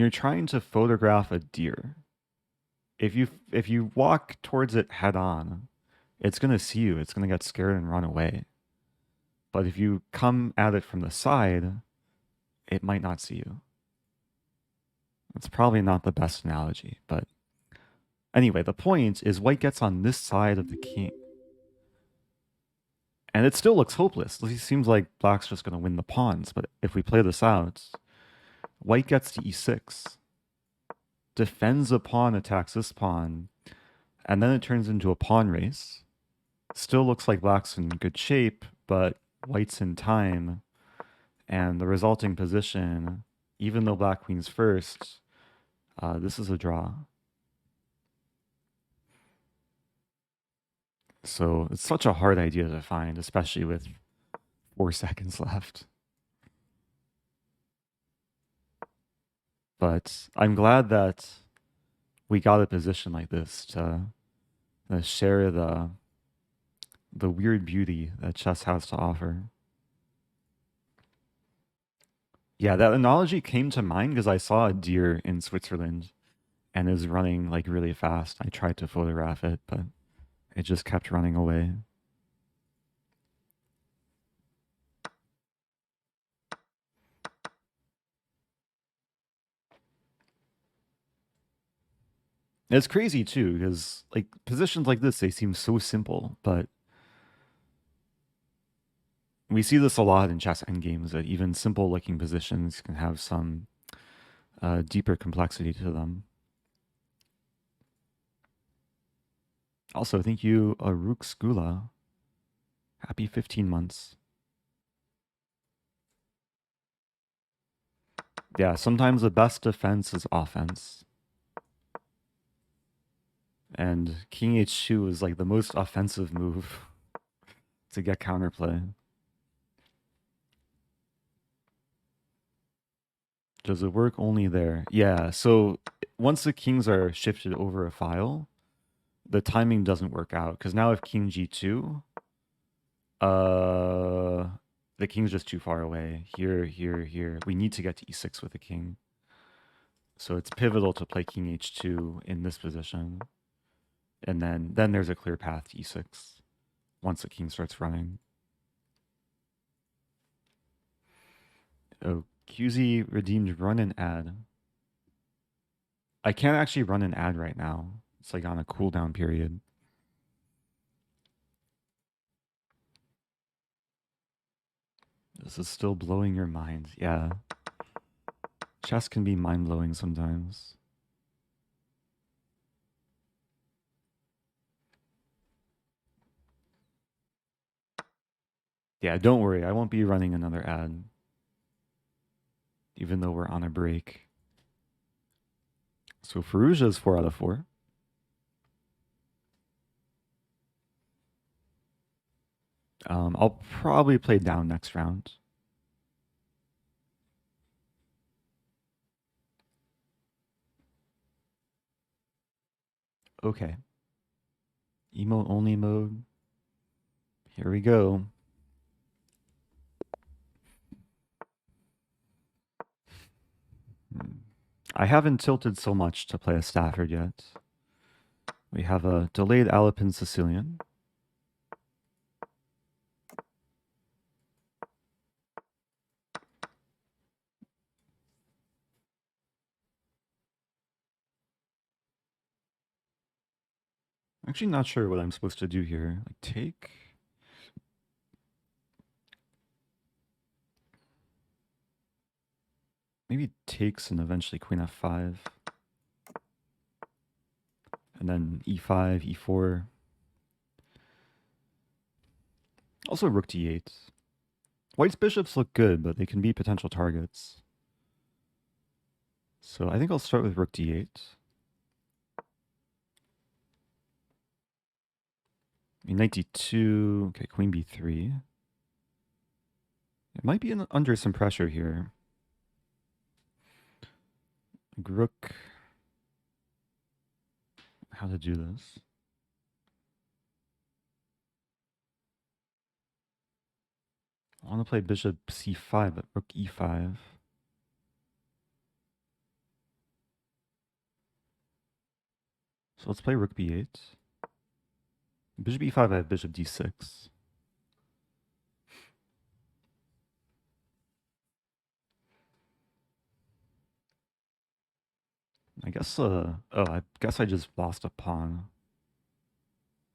Speaker 1: trying to photograph a deer. If you walk towards it head on, it's going to see you. It's going to get scared and run away. But if you come at it from the side, it might not see you. It's probably not the best analogy, but anyway, the point is white gets on this side of the king. And it still looks hopeless. It seems like black's just going to win the pawns. But if we play this out, white gets to e6, defends a pawn, attacks this pawn, and then it turns into a pawn race. Still looks like black's in good shape, but white's in time. And the resulting position, even though black queen's first, this is a draw. So it's such a hard idea to find, especially with 4 seconds left. But I'm glad that we got a position like this to share the weird beauty that chess has to offer. Yeah, that analogy came to mind because I saw a deer in Switzerland and it was running like really fast. I tried to photograph it, but it just kept running away. It's crazy too, because like positions like this, they seem so simple, but we see this a lot in chess endgames that even simple looking positions can have some deeper complexity to them. Also, thank you, Aruk Skula. Happy 15 months. Yeah, sometimes the best defense is offense. And King H2 is like the most offensive move to get counterplay. Does it work only there? Yeah, so once the kings are shifted over a file, the timing doesn't work out. Because now if King G2, the king's just too far away. Here, here, here. We need to get to E6 with the king. So it's pivotal to play King H2 in this position. And then there's a clear path to E6 once the king starts running. Oh, QZ redeemed run and ad. I can't actually run an ad right now. It's like on a cooldown period. This is still blowing your mind. Yeah. Chess can be mind-blowing sometimes. Yeah, don't worry. I won't be running another ad. Even though we're on a break. So Fallujah is 4 out of 4. I'll probably play down next round. Okay. Emote only mode. Here we go. I haven't tilted so much to play a Stafford yet. We have a delayed Alpine Sicilian. Actually not sure what I'm supposed to do here. Like take. Maybe takes and eventually queen f5. And then e5, e4. Also rook d8. White's bishops look good, but they can be potential targets. So I think I'll start with rook d8. Knight d2. Okay, queen b3. It might be under some pressure here. Rook. How to do this? I want to play bishop c5, but rook e5. So let's play rook b8. Bishop e5, I have bishop d6. I guess, I guess I just lost a pawn.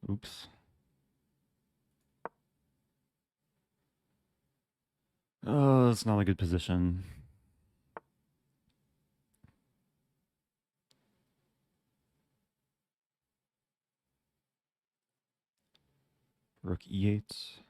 Speaker 1: Oops. Oh, it's not a good position. Rook e8.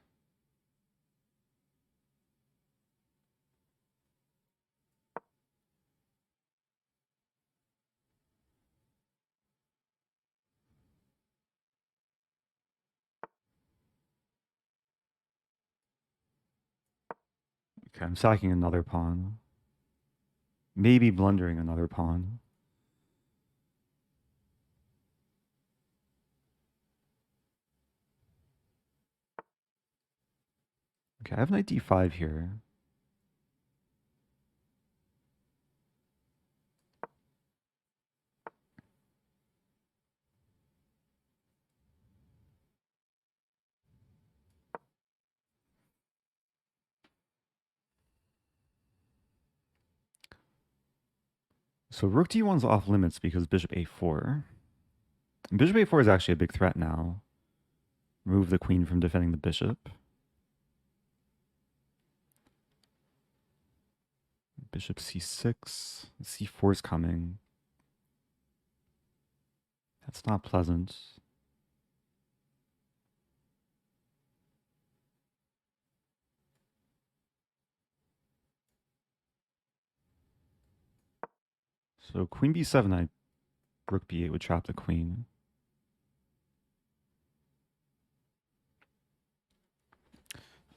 Speaker 1: Okay, I'm sacking another pawn. Maybe blundering another pawn. Okay, I have knight d5 here. So rook d1's off limits because bishop a4. And bishop a4 is actually a big threat now. Remove the queen from defending the bishop. Bishop c6. c4 is coming. That's not pleasant. So queen b7, rook b8 would trap the queen.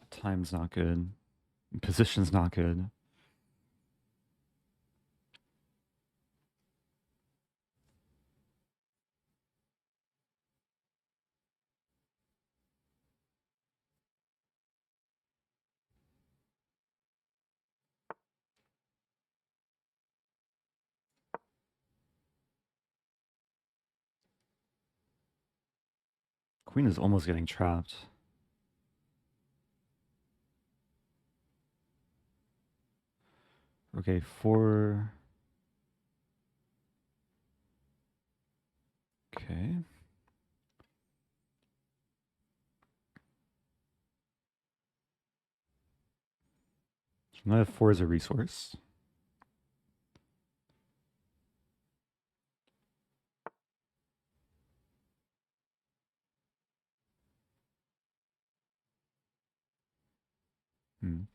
Speaker 1: Time's not good. Position's not good. Queen is almost getting trapped. Rook a4. Okay. So knight f4 is a resource. Hmm.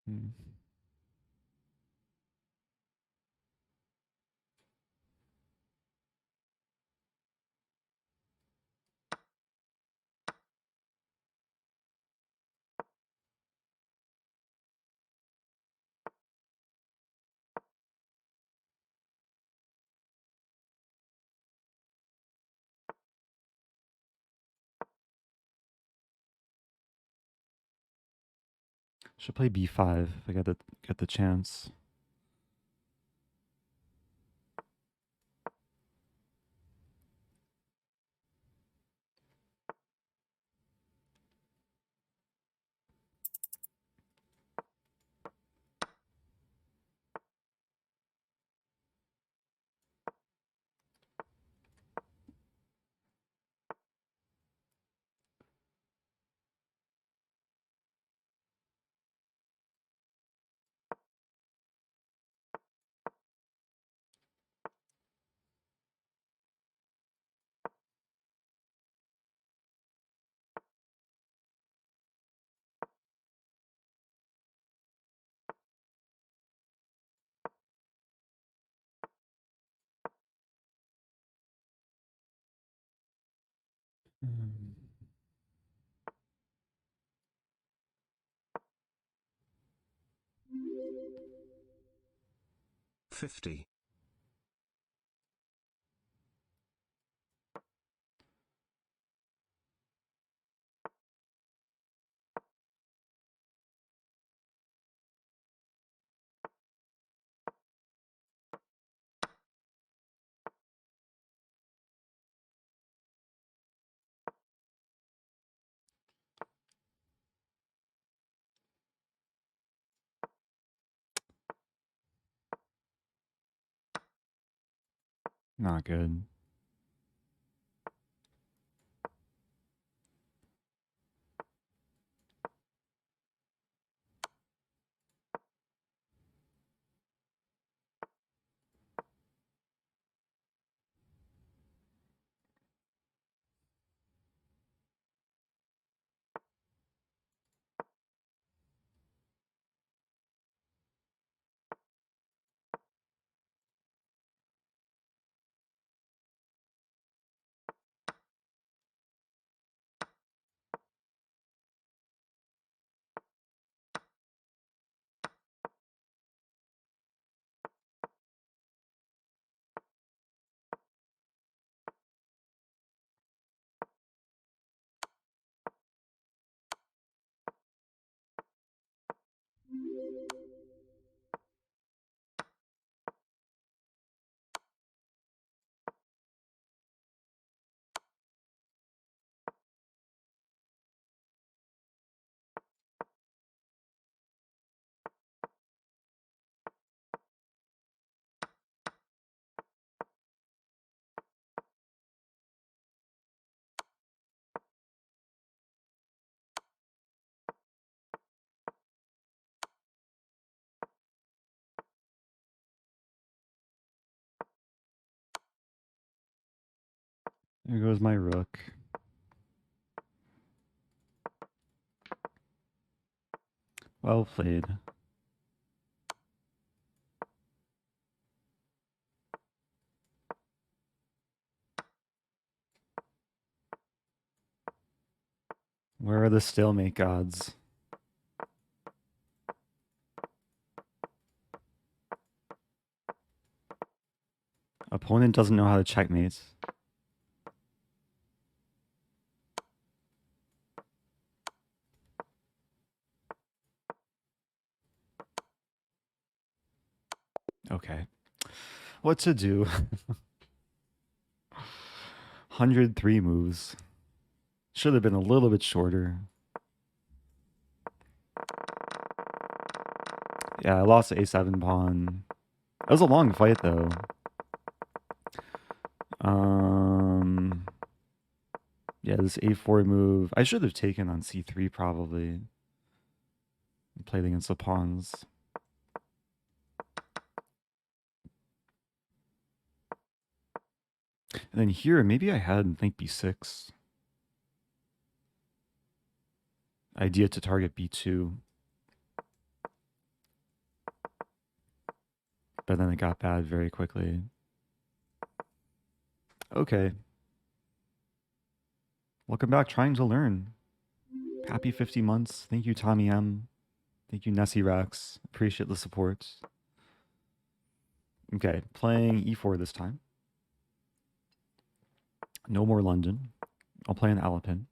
Speaker 1: Hmm. Should play b5 if I get the chance. Hmm.
Speaker 2: 50.
Speaker 1: Not good. There goes my rook. Well played. Where are the stalemate gods? Opponent doesn't know how to checkmate. Okay. What to do? 103 moves. Should have been a little bit shorter. Yeah, I lost the a7 pawn. That was a long fight, though. Yeah, this a4 move. I should have taken on c3, probably. Played against the pawns. And then here, maybe I had knight b6. Idea to target b2. But then it got bad very quickly. Okay. Welcome back, trying to learn. Happy 50 months. Thank you, Tommy M. Thank you, Nessie Rex. Appreciate the support. Okay, playing e4 this time. No more London. I'll play an Alapin.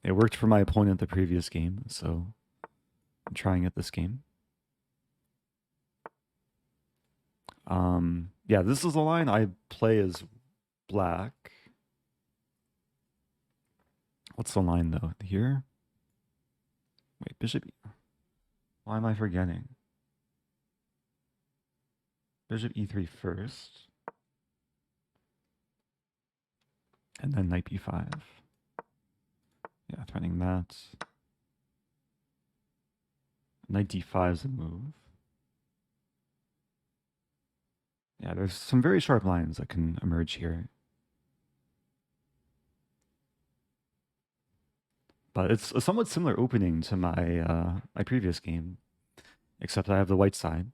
Speaker 1: It worked for my opponent the previous game, so I'm trying it this game. Yeah, this is the line I play as black. What's the line, though? Here? Wait, bishop... Why am I forgetting? Bishop e3 first. And then knight b5. Yeah, threatening that. Knight d5 is a move. Yeah, there's some very sharp lines that can emerge here. But it's a somewhat similar opening to my my previous game, except I have the white side.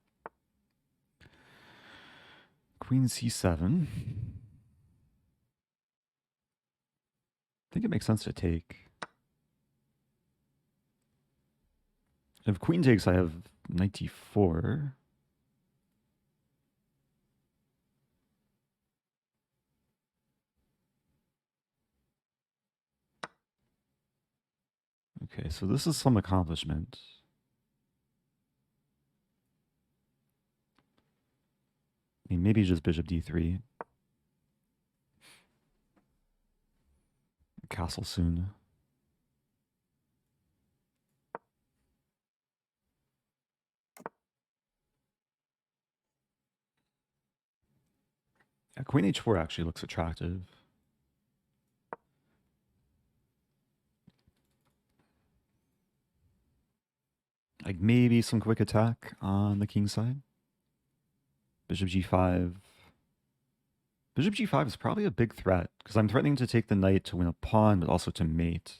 Speaker 1: Queen c7. I think it makes sense to take. If queen takes, I have knight d4. Okay, so this is some accomplishment. I mean, maybe just bishop d3. Castle soon. Yeah, queen h4 actually looks attractive. Like maybe some quick attack on the king side. Bishop g5. Bishop g5 is probably a big threat because I'm threatening to take the knight to win a pawn, but also to mate.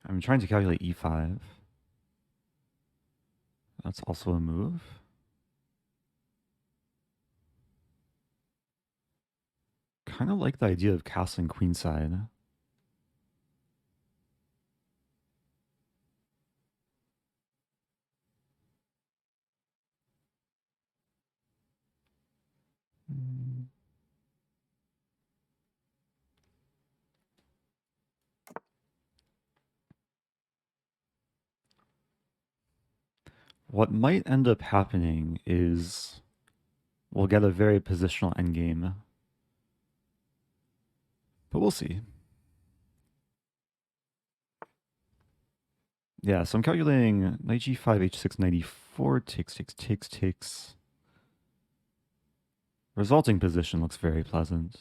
Speaker 1: I'm trying to calculate e5. That's also a move. Kind of like the idea of castling queenside. What might end up happening is we'll get a very positional endgame. But we'll see. Yeah, so I'm calculating knight g5, h6, knight e4, takes. Resulting position looks very pleasant.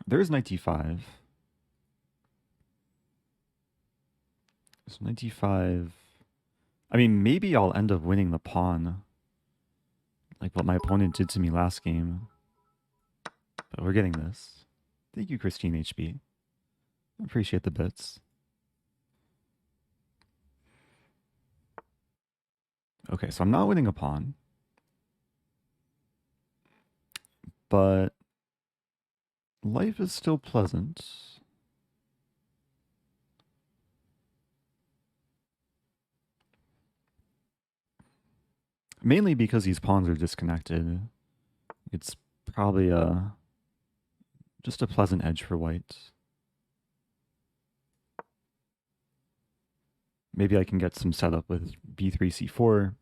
Speaker 1: There's knight d5. So knight d5. I mean, maybe I'll end up winning the pawn, like what my opponent did to me last game. But we're getting this. Thank you, Christine HB. Appreciate the bits. Okay, so I'm not winning a pawn. But life is still pleasant. Mainly because these pawns are disconnected. It's probably just a pleasant edge for white. Maybe I can get some setup with b3, c4.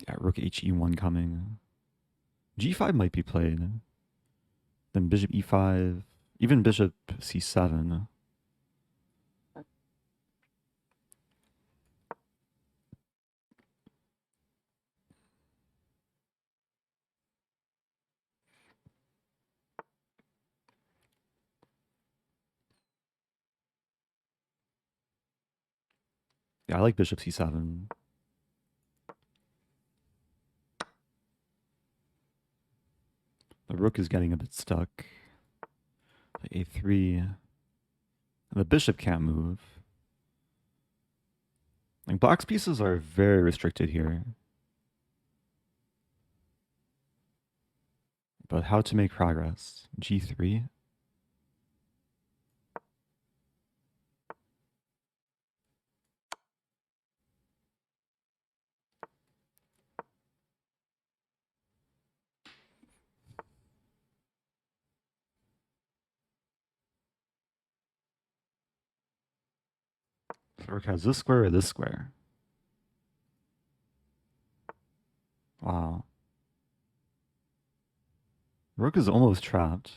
Speaker 1: Yeah, rook he1 coming. g5 might be played. Then bishop e5. Even bishop c7. Yeah, I like bishop c7. The rook is getting a bit stuck. a3. And the bishop can't move. Like black's pieces are very restricted here. But how to make progress? g3. So rook has this square or this square. Wow. Rook is almost trapped.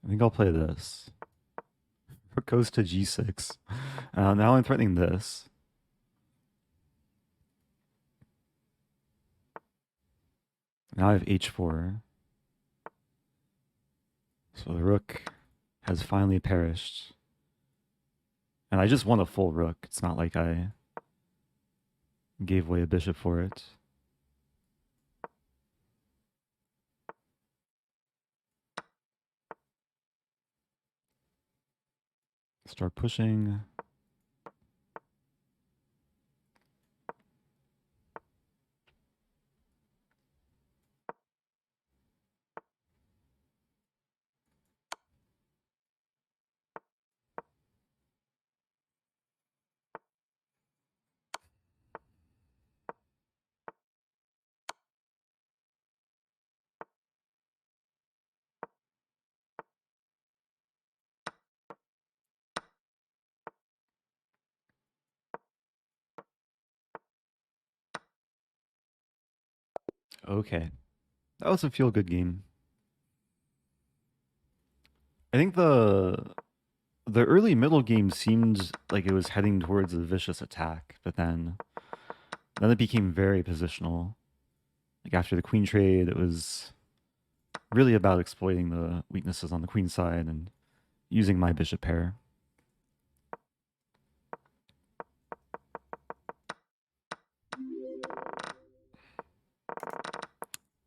Speaker 1: I think I'll play this. Rook goes to g6. Now I'm threatening this. Now I have h4. So the rook has finally perished. And I just won a full rook. It's not like I gave away a bishop for it. Start pushing. Okay. That was a feel-good game. I think the early middle game seemed like it was heading towards a vicious attack, but then it became very positional. Like after the queen trade, it was really about exploiting the weaknesses on the queen side and using my bishop pair.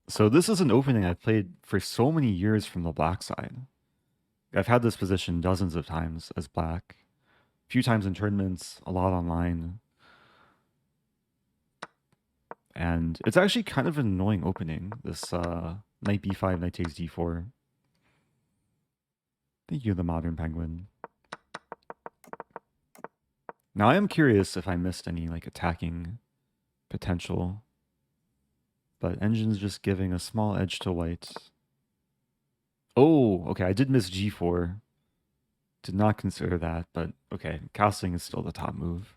Speaker 1: So this is an opening I've played for so many years from the black side. I've had this position dozens of times as black, a few times in tournaments, a lot online. And it's actually kind of an annoying opening, this knight b5, knight takes d4. Thank you, the modern penguin. Now I am curious if I missed any like attacking potential, but engine's just giving a small edge to white. Oh, okay, I did miss g4. Did not consider that, but okay, castling is still the top move.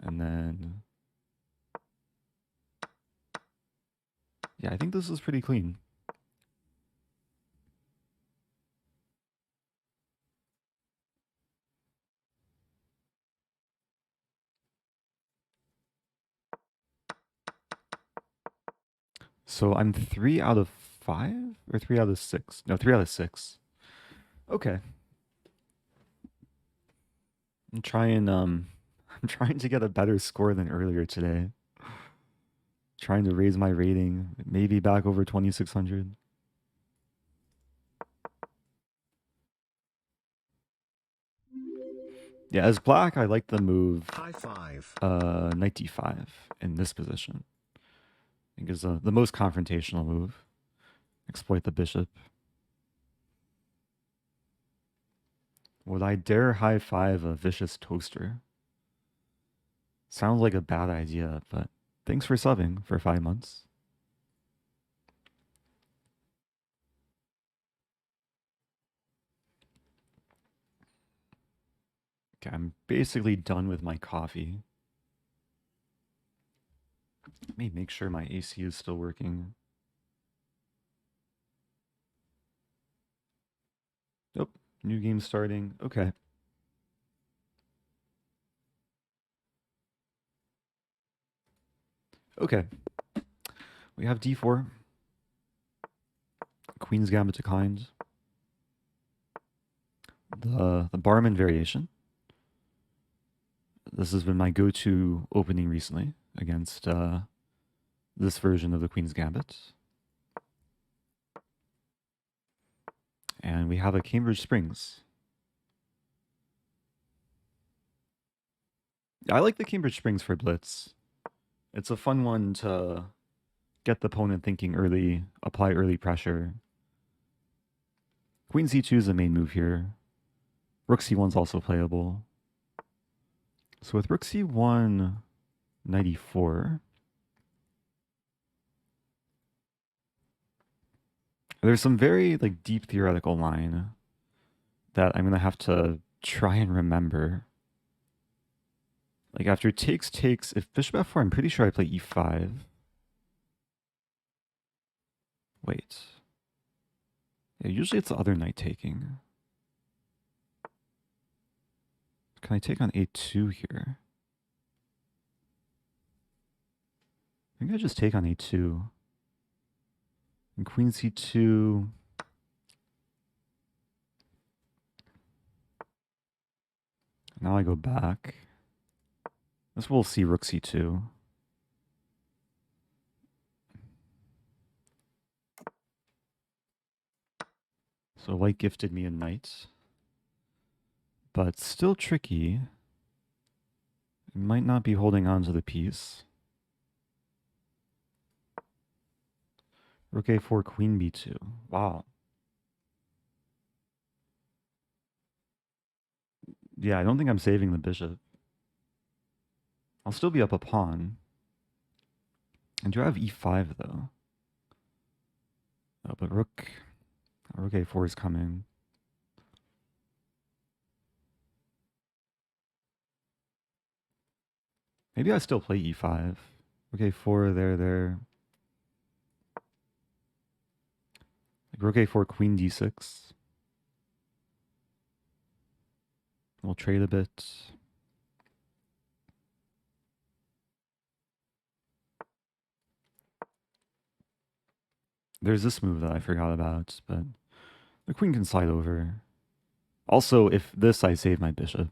Speaker 1: And then, yeah, I think this is pretty clean. So I'm 3 out of 5 or 3 out of 6? No, 3 out of 6. Okay. I'm trying I'm trying to get a better score than earlier today. Trying to raise my rating, maybe back over 2600. Yeah, as black, I like the move
Speaker 2: High five.
Speaker 1: knight d5 in this position. I think is the most confrontational move. Exploit the bishop. Would I dare high five a vicious toaster? Sounds like a bad idea, but thanks for subbing for 5 months. Okay, I'm basically done with my coffee. Let me make sure my AC is still working. Nope, new game starting. Okay. Okay. We have d4. Queen's Gambit declined. The barman variation. This has been my go-to opening recently against this version of the Queen's Gambit. And we have a Cambridge Springs. I like the Cambridge Springs for blitz. It's a fun one to get the opponent thinking early, apply early pressure. Queen c2 is the main move here. Rook c1 is also playable. So with rook c1, knight e4, there's some very like deep theoretical line that I'm gonna have to try and remember. Like after takes, if bishop f4, I'm pretty sure I play e5. Wait. Yeah, usually it's the other knight taking. Can I take on a2 here? Maybe I just take on a2. And queen c2. Now I go back. This will see rook c2. So white gifted me a knight. But still tricky. It might not be holding on to the piece. Rook a4, queen b2. Wow. Yeah, I don't think I'm saving the bishop. I'll still be up a pawn. I do have e5 though. Oh, but rook a4 is coming. Maybe I still play e5. Rook a4, there. Like rook a4, queen d6. We'll trade a bit. There's this move that I forgot about, but the queen can slide over. Also, if this, I save my bishop.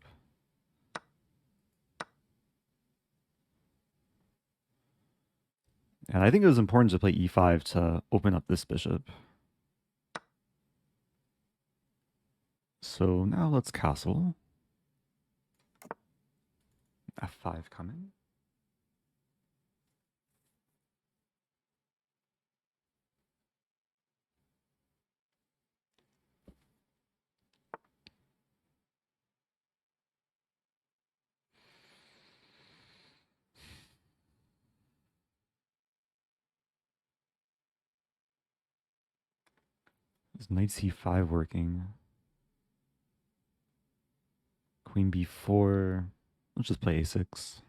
Speaker 1: And I think it was important to play e5 to open up this bishop. So now let's castle. f5 coming. Is knight c5 working? Queen b4. Let's just play a6.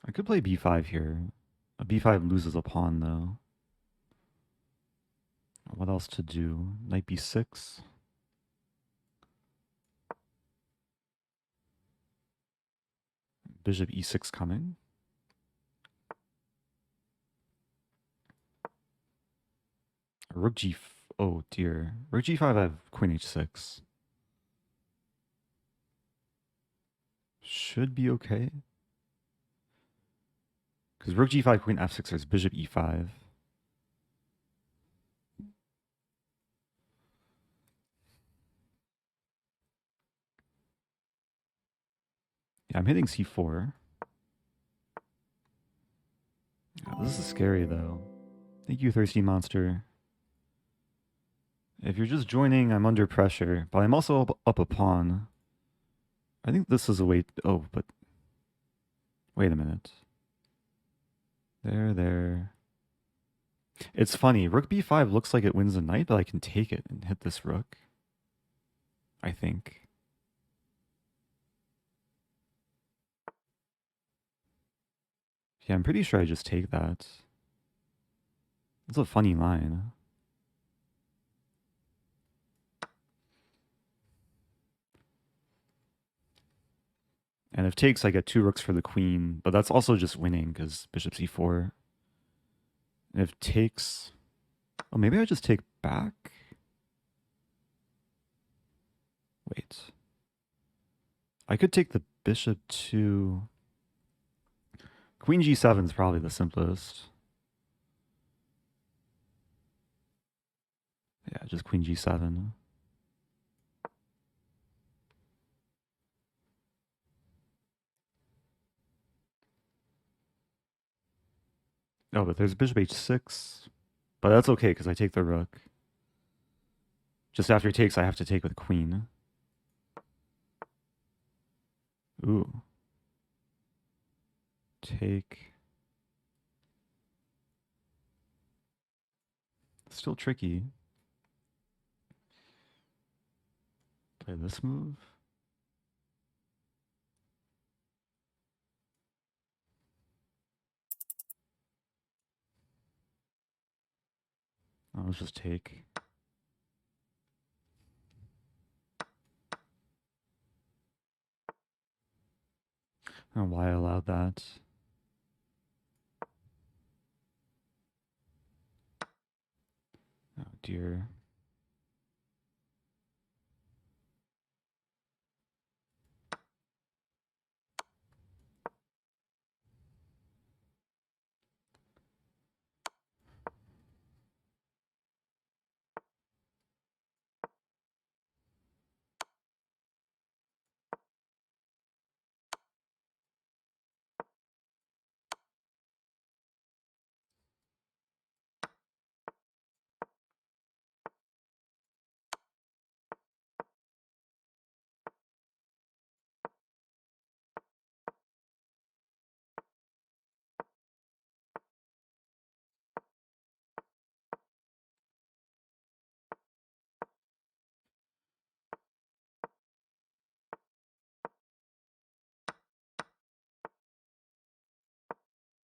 Speaker 1: I could play b5 here. A b5 loses a pawn, though. What else to do? Knight b6. Bishop e6 coming. Rook g... Oh, dear. Rook g5, I have queen h6. Should be okay. Because rook g5, queen f6 is bishop e5. Yeah, I'm hitting c4. Yeah, this is scary, though. Thank you, Thirsty Monster. If you're just joining, I'm under pressure, but I'm also up a pawn. I think this is a way... Oh, but... Wait a minute. There. It's funny. Rook b5 looks like it wins the knight, but I can take it and hit this rook. I think. Yeah, I'm pretty sure I just take that. It's a funny line. And if takes, I get 2 rooks for the queen, but that's also just winning because bishop c4. And if takes... Oh, maybe I just take back? Wait. I could take the bishop to... Queen g7 is probably the simplest. Yeah, just queen g7. Oh, but there's bishop h6. But that's okay because I take the rook. Just after it takes, I have to take with queen. Ooh. Take. Still tricky. Play this move. Oh, let's just take. I don't know why I allowed that. Oh dear.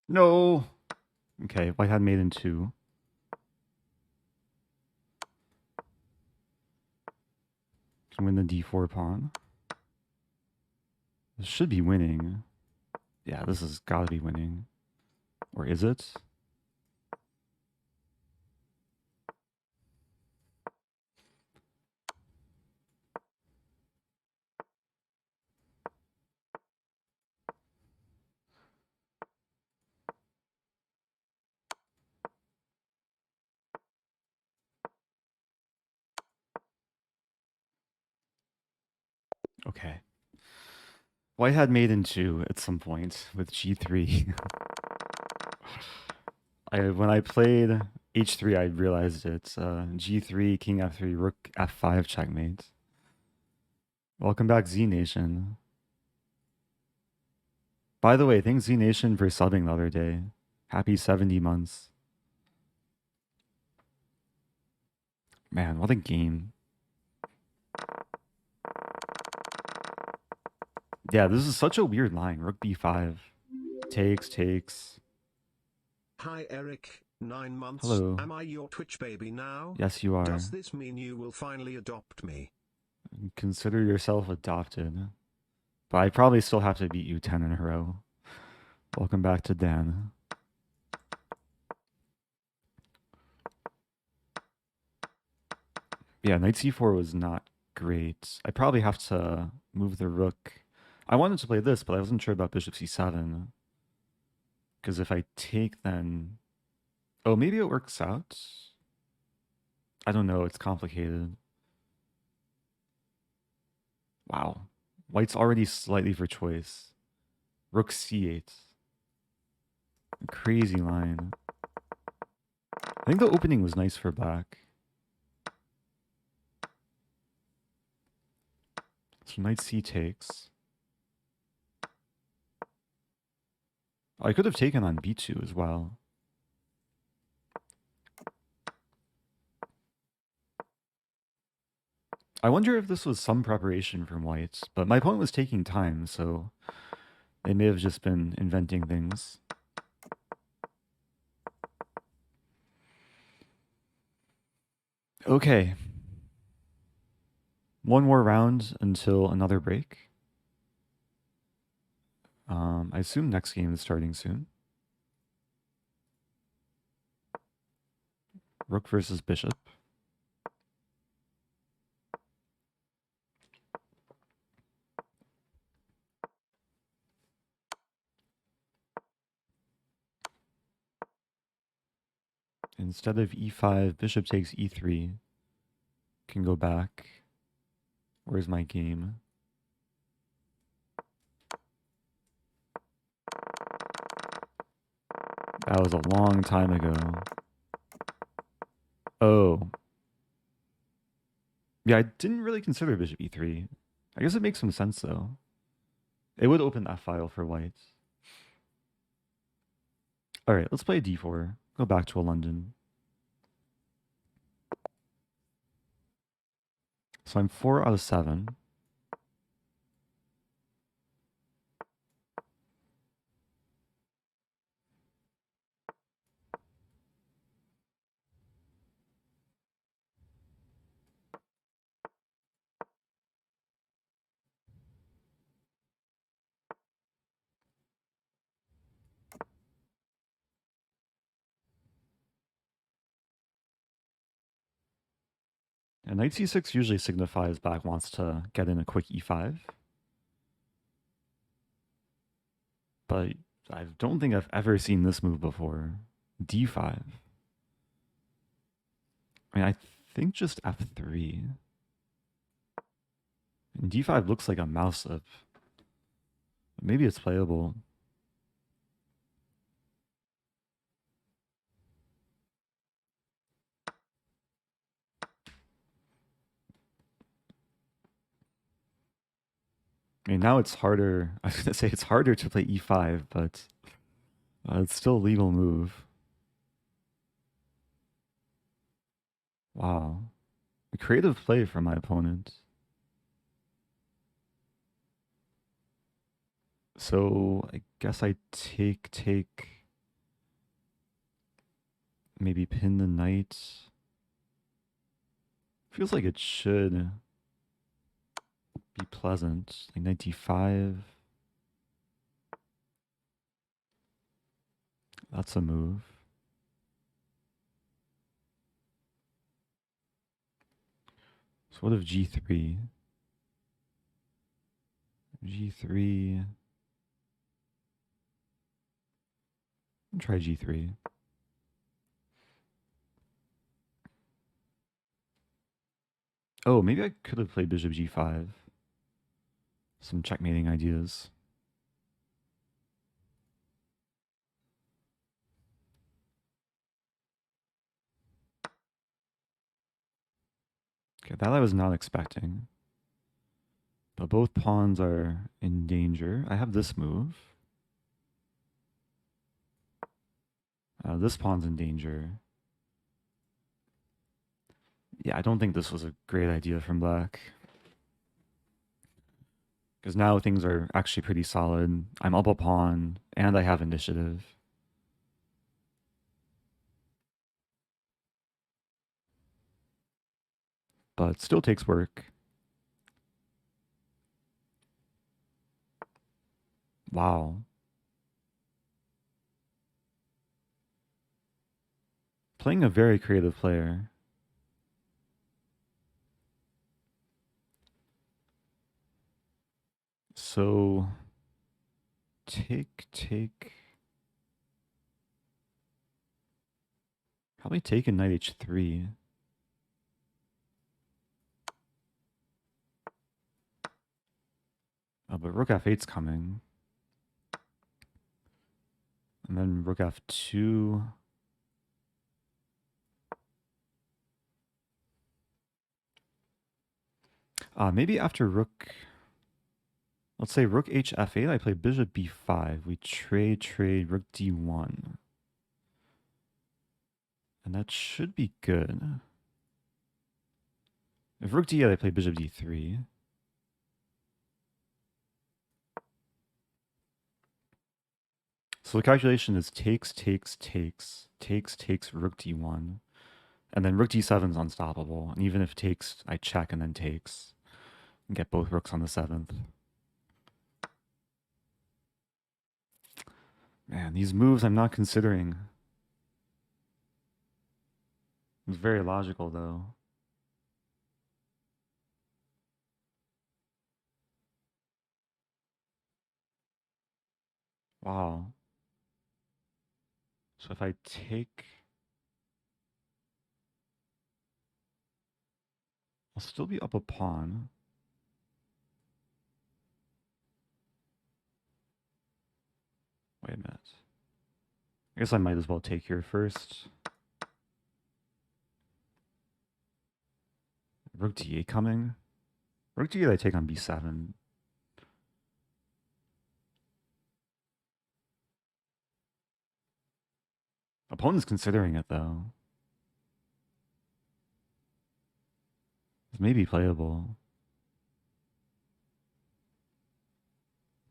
Speaker 1: No. Okay, white had mate in 2. Can win the d4 pawn. This should be winning. Yeah, this has got to be winning. Or is it? Okay. White had mate in 2 at some point with g3. When I played h3, I realized it. G3, king f3, rook f5 checkmate. Welcome back, Z Nation. By the way, thanks Z Nation for subbing the other day. Happy 70 months. Man, what a game. Yeah, this is such a weird line. Rook b5. Takes.
Speaker 2: Hi Eric, 9 months.
Speaker 1: Hello.
Speaker 2: Am I your Twitch baby now?
Speaker 1: Yes, you are.
Speaker 2: Does this mean you will finally adopt me?
Speaker 1: Consider yourself adopted. But I probably still have to beat you 10 in a row. Welcome back to Dan. Yeah, knight c4 was not great. I probably have to move the rook. I wanted to play this, but I wasn't sure about bishop c7. Because if I take, then... Oh, maybe it works out? I don't know, it's complicated. Wow. White's already slightly for choice. Rook c8. Crazy line. I think the opening was nice for black. So knight c takes. I could have taken on b2 as well. I wonder if this was some preparation from white, but my opponent was taking time, so they may have just been inventing things. Okay. One more round until another break. I assume next game is starting soon. Rook versus bishop. Instead of e5, bishop takes e3. Can go back. Where's my game? That was a long time ago. Oh. Yeah, I didn't really consider bishop e3. I guess it makes some sense, though. It would open that file for white. All right, let's play d4. Go back to a London. So I'm 4 out of 7. And knight c6 usually signifies black wants to get in a quick e5. But I don't think I've ever seen this move before. d5. I mean, I think just f3. And d5 looks like a mouse up. Maybe it's playable. I mean, now it's harder. I was going to say it's harder to play e5, but it's still a legal move. Wow. A creative play from my opponent. So I guess I take. maybe pin the knight. Feels like it should be pleasant. Like knight d5. That's a move. So what if g3? g3. Try g3. Oh, maybe I could have played bishop g5. Some checkmating ideas. Okay, that I was not expecting. But both pawns are in danger. I have this move. This pawn's in danger. Yeah, I don't think this was a great idea from black. Because now things are actually pretty solid. I'm up a pawn, and I have initiative. But still takes work. Wow. Playing a very creative player. So, take. Probably take a knight h3. Oh, but rook f8's coming. And then rook f2. Maybe after rook... Let's say rook h f8, I play bishop b5. We trade rook d1. And that should be good. If rook d8, I play bishop d3. So the calculation is takes, rook d1. And then rook d7 is unstoppable. And even if takes, I check and then takes. And get both rooks on the 7th. Man, these moves I'm not considering. It's very logical, though. Wow. So if I take... I'll still be up a pawn. Wait a minute. I guess I might as well take here first. Rook d8 coming. Rook d8 I take on b7. Opponent's considering it, though. This may be playable.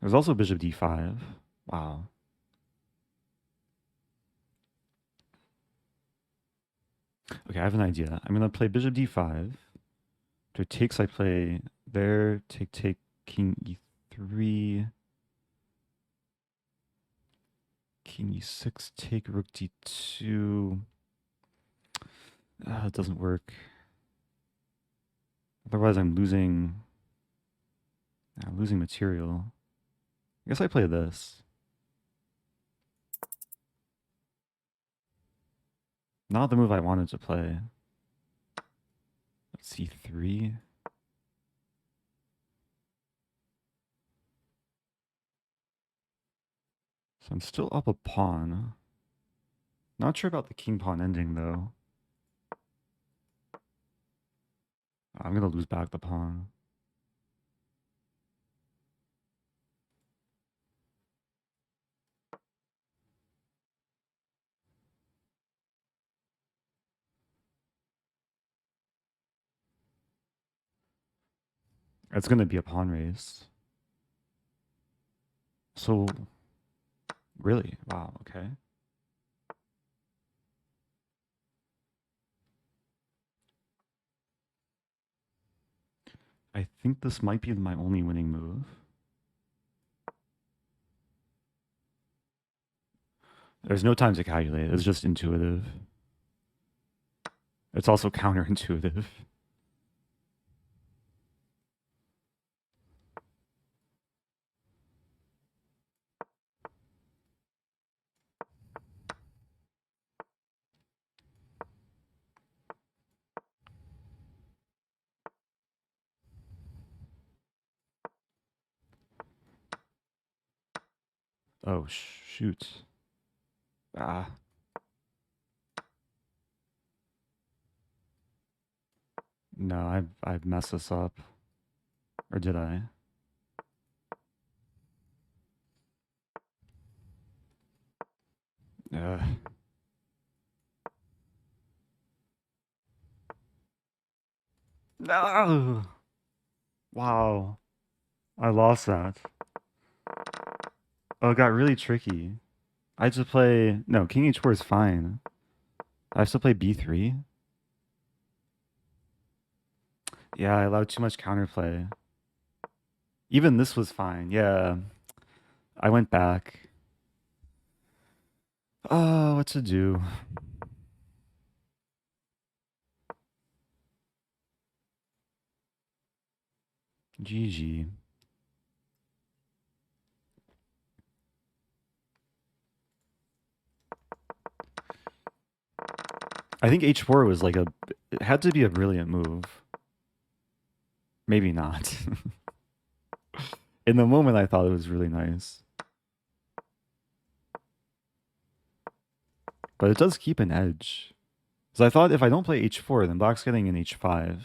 Speaker 1: There's also bishop d5. Wow. Okay, I have an idea. I'm going to play bishop d5. After takes, I play there. Take, king e3. King e6, take rook d2. It doesn't work. Otherwise, I'm losing material. I guess I play this. Not the move I wanted to play. Let's see, c3. So I'm still up a pawn. Not sure about the king pawn ending, though. I'm going to lose back the pawn. It's going to be a pawn race. So, really? Wow, okay. I think this might be my only winning move. There's no time to calculate. It's just intuitive. It's also counterintuitive. Oh, shoot. Ah. No, I've messed this up. Or did I? Uh. No! Wow. I lost that. Oh, it got really tricky. I had to play... No, King H4 is fine. I have to play B3. Yeah, I allowed too much counterplay. Even this was fine. Yeah. I went back. Oh, what to do? GG. I think H4 was like a... It had to be a brilliant move. Maybe not. In the moment, I thought it was really nice. But it does keep an edge. So I thought if I don't play H4, then black's getting an H5.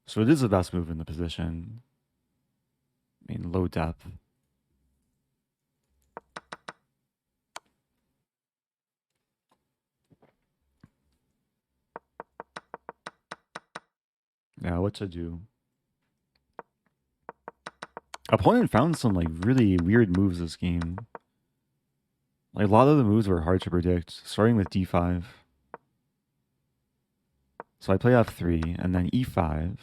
Speaker 1: So it is the best move in the position. I mean, low depth. Yeah, what to do? Opponent found some like really weird moves this game. Like a lot of the moves were hard to predict, starting with D5. So I play F3 and then E5.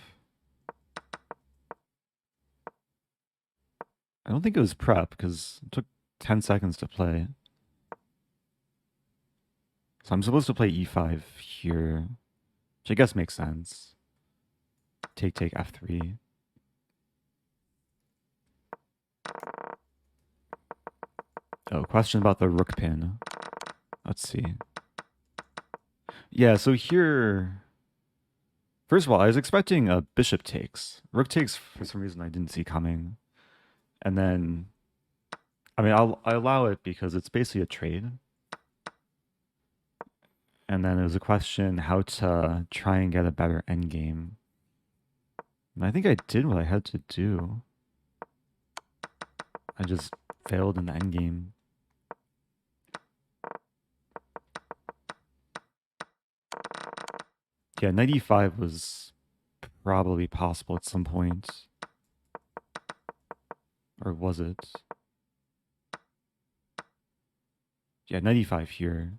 Speaker 1: I don't think it was prep because it took 10 seconds to play. So I'm supposed to play E5 here, which I guess makes sense. Take F3. Oh, question about the rook pin. Let's see. Yeah, so here... First of all, I was expecting a bishop takes. Rook takes, for some reason, I didn't see coming. And then... I mean, I allow it because it's basically a trade. And then it was a question how to try and get a better endgame. And I think I did what I had to do. I just failed in the endgame. Yeah, knight e5 was probably possible at some point. Or was it? Yeah, knight e5 here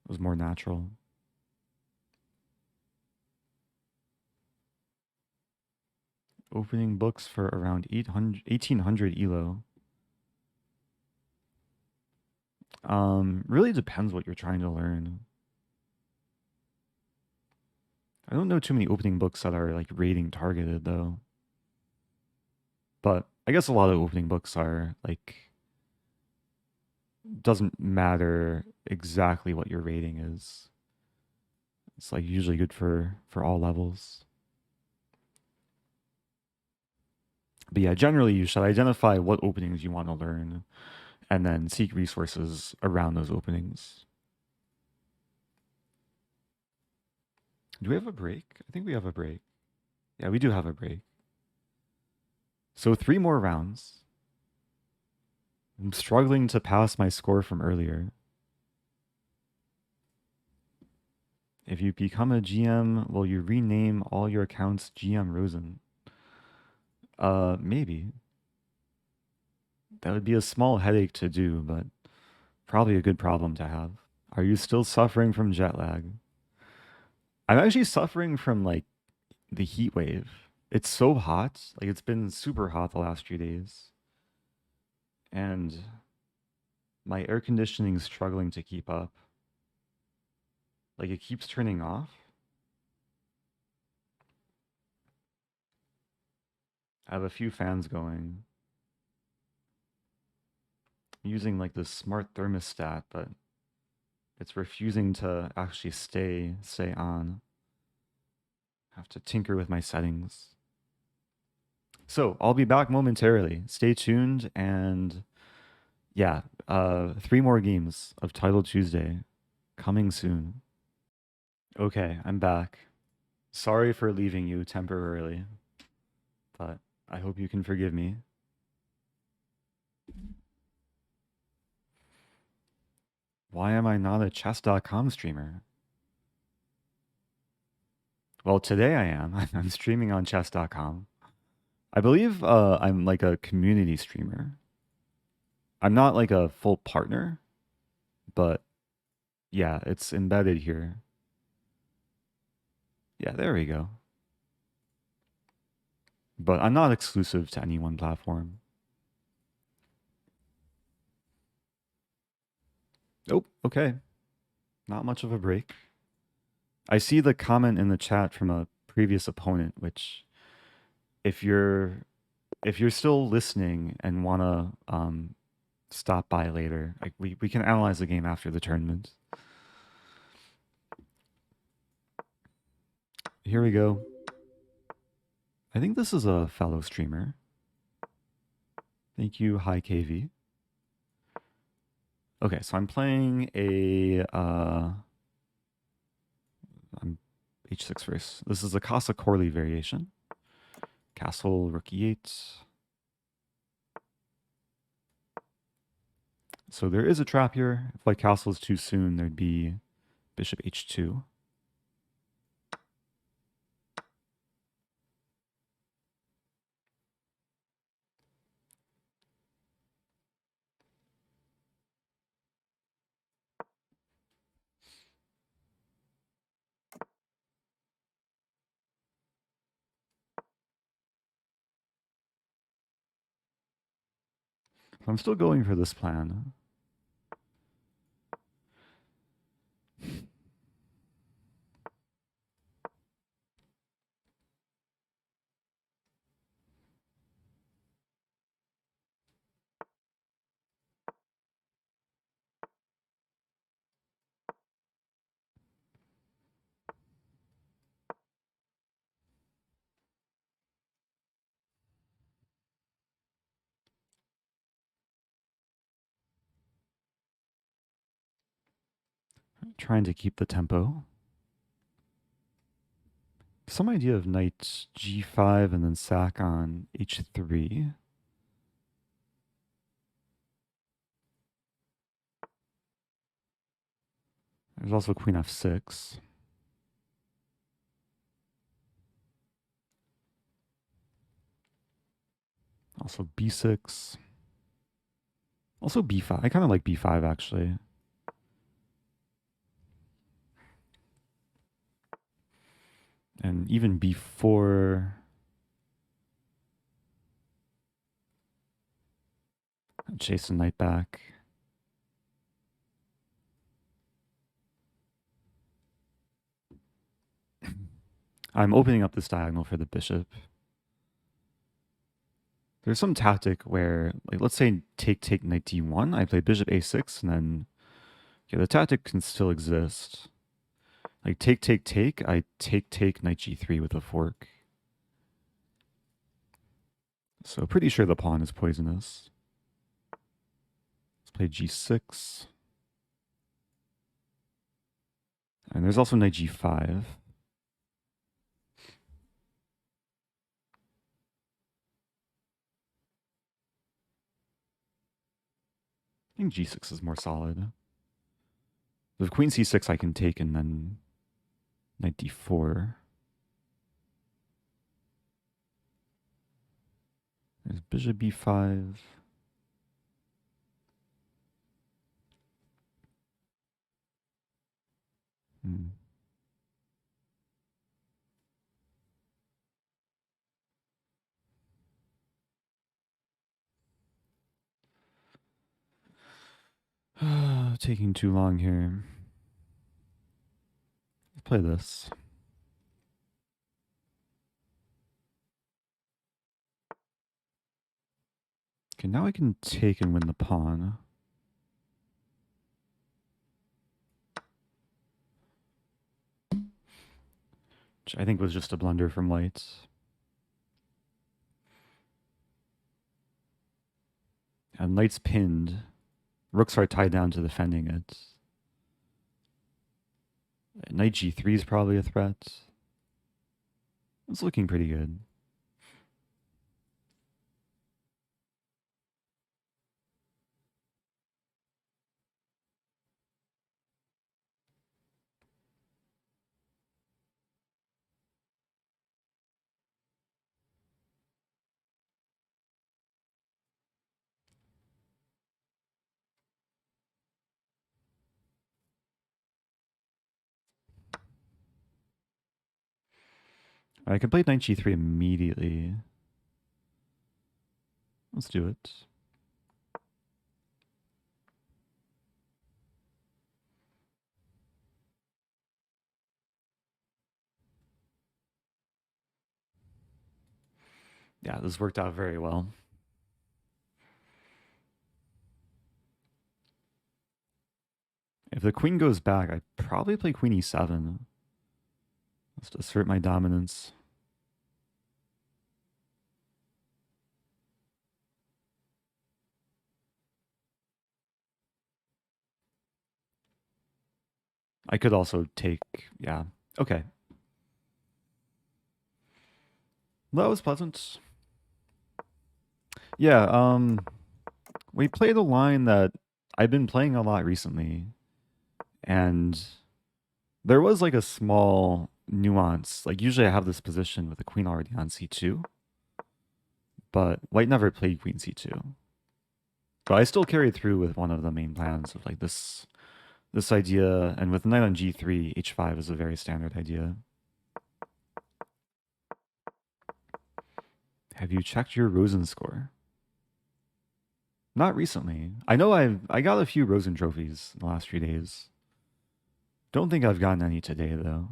Speaker 1: was more natural. Opening books for around 1800 ELO. Really depends what you're trying to learn. I don't know too many opening books that are like rating targeted though. But I guess a lot of opening books are like, doesn't matter exactly what your rating is. It's like usually good for all levels. But yeah, generally you should identify what openings you want to learn and then seek resources around those openings. Do we have a break? I think we have a break. Yeah, we do have a break. So 3 more rounds. I'm struggling to pass my score from earlier. If you become a GM, will you rename all your accounts GM Rosen? Maybe. That would be a small headache to do, but probably a good problem to have. Are you still suffering from jet lag? I'm actually suffering from like the heat wave. It's so hot. Like it's been super hot the last few days. And my air conditioning is struggling to keep up. Like it keeps turning off. I have a few fans going. I'm using like this smart thermostat, but it's refusing to actually stay on. I have to tinker with my settings. So I'll be back momentarily. Stay tuned, and yeah, 3 more games of Title Tuesday coming soon. Okay, I'm back. Sorry for leaving you temporarily, but I hope you can forgive me. Why am I not a chess.com streamer? Well, today I am. I'm streaming on chess.com. I believe I'm like a community streamer. I'm not like a full partner, but yeah, it's embedded here. Yeah, there we go. But I'm not exclusive to any one platform. Oh, okay. Not much of a break. I see the comment in the chat from a previous opponent, which if you're still listening and want to stop by later, like we can analyze the game after the tournament. Here we go. I think this is a fellow streamer. Thank you, Hi KV. Okay, so I'm playing a I'm h6 first. This is a Casa Corley variation. Castle, rook e8. So there is a trap here. If white castle is too soon, there'd be bishop h2. So I'm still going for this plan. Trying to keep the tempo. Some idea of knight g5 and then sack on h3. There's also queen f6. Also b6. Also b5. I kind of like b5 actually. And even b4. Chase the knight back. I'm opening up this diagonal for the bishop. There's some tactic where, like, let's say take knight d1. I play bishop a6, and then the tactic can still exist. Like take. I take knight g3 with a fork. So pretty sure the pawn is poisonous. Let's play g6. And there's also knight g5. I think g6 is more solid. With queen c6 I can take and then knight d4. There's bishop b5. taking too long here. Let's play this. Okay, now I can take and win the pawn. Which I think was just a blunder from white. And knight's pinned. Rooks are tied down to defending it. Knight g3 is probably a threat. It's looking pretty good. I can play knight g3 immediately. Let's do it. Yeah, this worked out very well. If the queen goes back, I'd probably play queen e7. Let's assert my dominance. I could also take, yeah, okay. That was pleasant. Yeah, we played a line that I've been playing a lot recently, and there was like a small nuance. Like usually I have this position with the queen already on c2, but white never played queen c2. But I still carried through with one of the main plans of like this idea, and with knight on g3, h5 is a very standard idea. Have you checked your Rosen score? Not recently. I know I got a few Rosen trophies in the last few days. Don't think I've gotten any today though.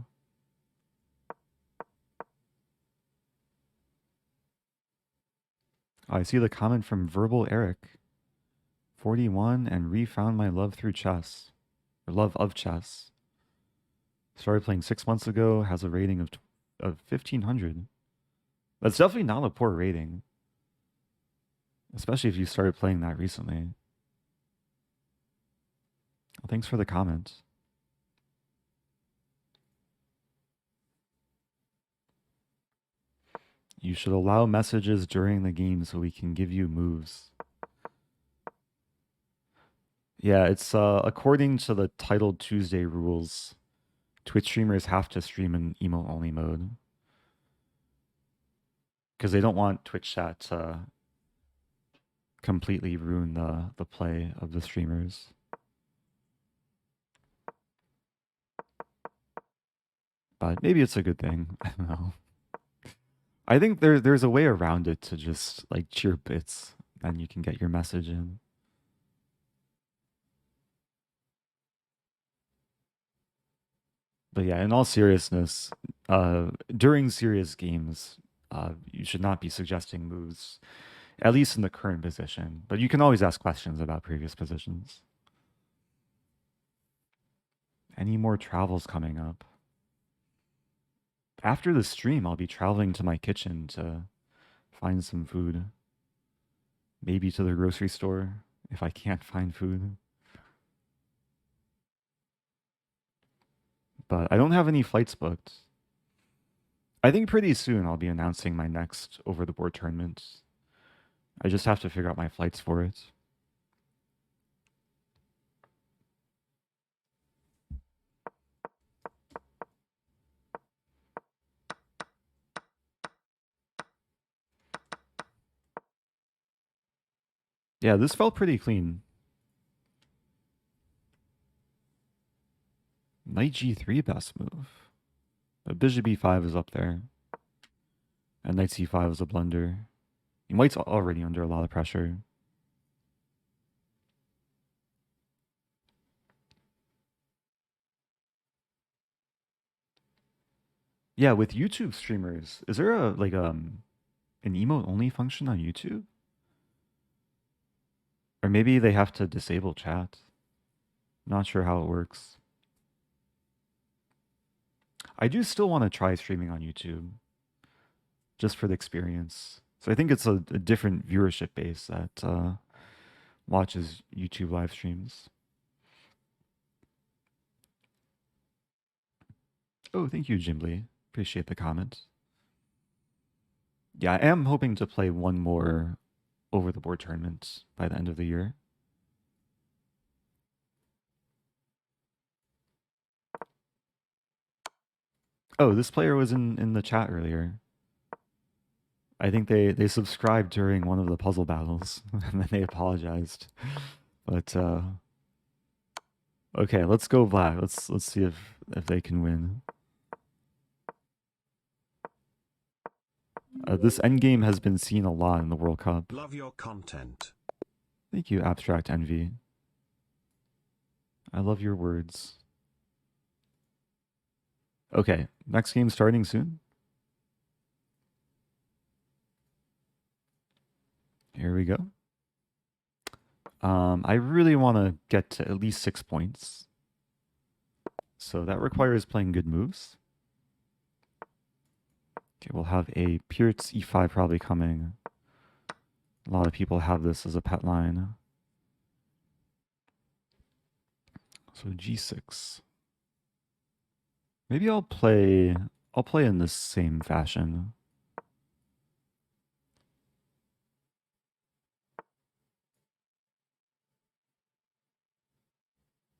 Speaker 1: I see the comment from Verbal Eric. 41 and refound my love through chess. Or love of chess. Started playing 6 months ago, has a rating of 1500. That's definitely not a poor rating. Especially if you started playing that recently. Well, thanks for the comment. You should allow messages during the game so we can give you moves. Yeah, it's according to the Titled Tuesday rules, Twitch streamers have to stream in emote-only mode. Because they don't want Twitch chat to completely ruin the play of the streamers. But maybe it's a good thing. I don't know. I think there's a way around it to just like cheer bits, and you can get your message in. But yeah, in all seriousness, during serious games, you should not be suggesting moves, at least in the current position. But you can always ask questions about previous positions. Any more travels coming up? After the stream, I'll be traveling to my kitchen to find some food. Maybe to the grocery store if I can't find food. But I don't have any flights booked. I think pretty soon I'll be announcing my next over-the-board tournament. I just have to figure out my flights for it. Yeah, this felt pretty clean. Knight g3 best move. But bishop b5 is up there. And knight c5 is a blunder. White's already under a lot of pressure. Yeah, with YouTube streamers, is there a like an emote only function on YouTube? Or maybe they have to disable chat. Not sure how it works. I do still want to try streaming on YouTube just for the experience. So I think it's a different viewership base that watches YouTube live streams. Oh, thank you, Jimbly. Appreciate the comment. Yeah, I am hoping to play one more over the board tournament by the end of the year. Oh, this player was in the chat earlier. I think they subscribed during one of the puzzle battles and then they apologized. But okay, let's go black. Let's see if they can win. This endgame has been seen a lot in the World Cup.
Speaker 2: Love your content.
Speaker 1: Thank you, Abstract Envy. I love your words. Okay, next game starting soon. Here we go. I really want to get to at least 6 points. So that requires playing good moves. Okay, we'll have a Pirtz e5 probably coming. A lot of people have this as a pet line. So g6. Maybe I'll play in this same fashion.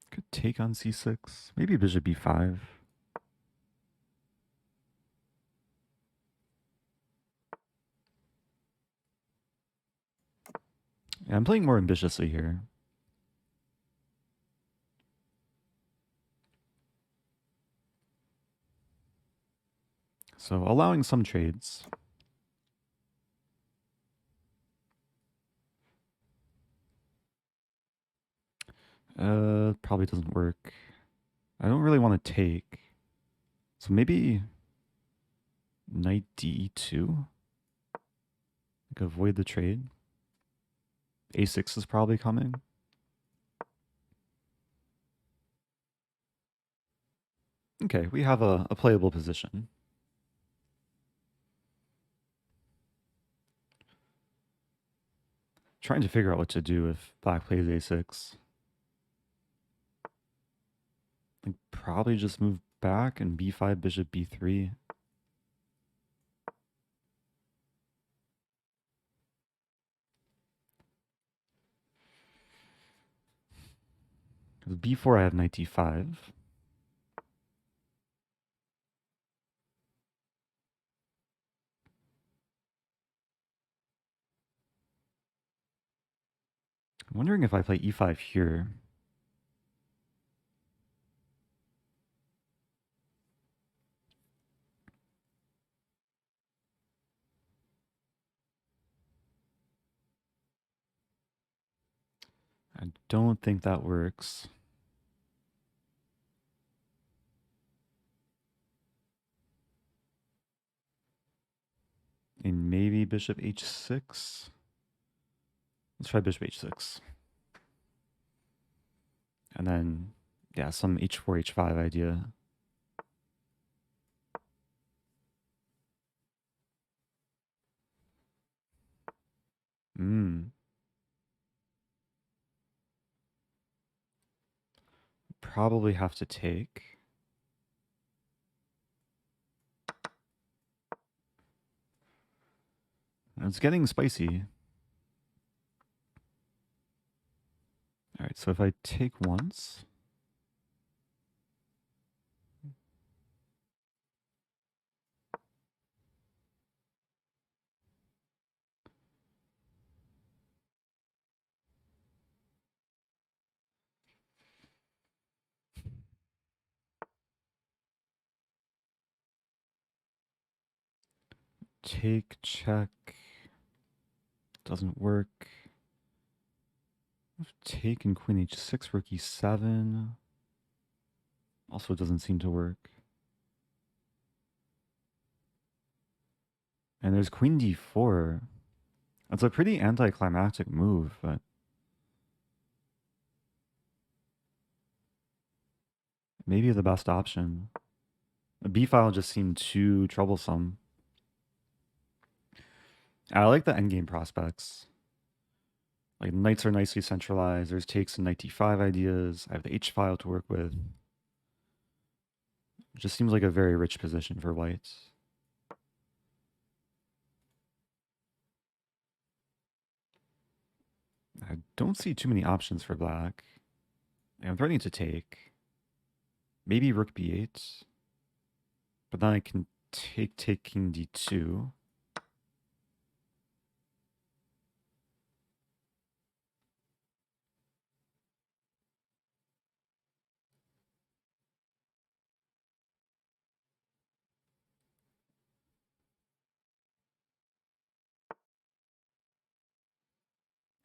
Speaker 1: Could take on c6. Maybe bishop b5. Yeah, I'm playing more ambitiously here. So allowing some trades. Probably doesn't work. I don't really want to take. So maybe knight d2. Like avoid the trade. a6 is probably coming. Okay, we have a playable position. Trying to figure out what to do if black plays a6. Like probably just move back and b5, bishop b3. Because b4 I have knight d5. I'm wondering if I play e5 here. I don't think that works. And maybe bishop h6. Let's try bishop h6. And then, yeah, some h4, h5 idea. Probably have to take. It's getting spicy. All right, so if I take once, take, check, doesn't work. Take and queen h6, rook e7. Also doesn't seem to work. And there's queen d4. That's a pretty anticlimactic move, but maybe the best option. The b file just seemed too troublesome. I like the endgame prospects. Like knights are nicely centralized. There's takes and knight d5 ideas. I have the h file to work with. It just seems like a very rich position for white. I don't see too many options for black. I'm threatening to take. Maybe rook b8. But then I can take king d2.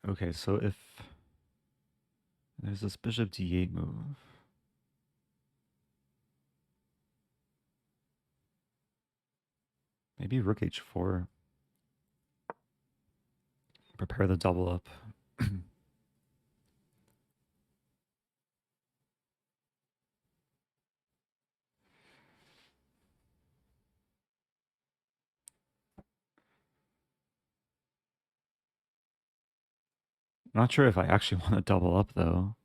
Speaker 1: Okay, so if there's this bishop d8 move. Maybe rook h4. Prepare the double up. Not sure if I actually want to double up though.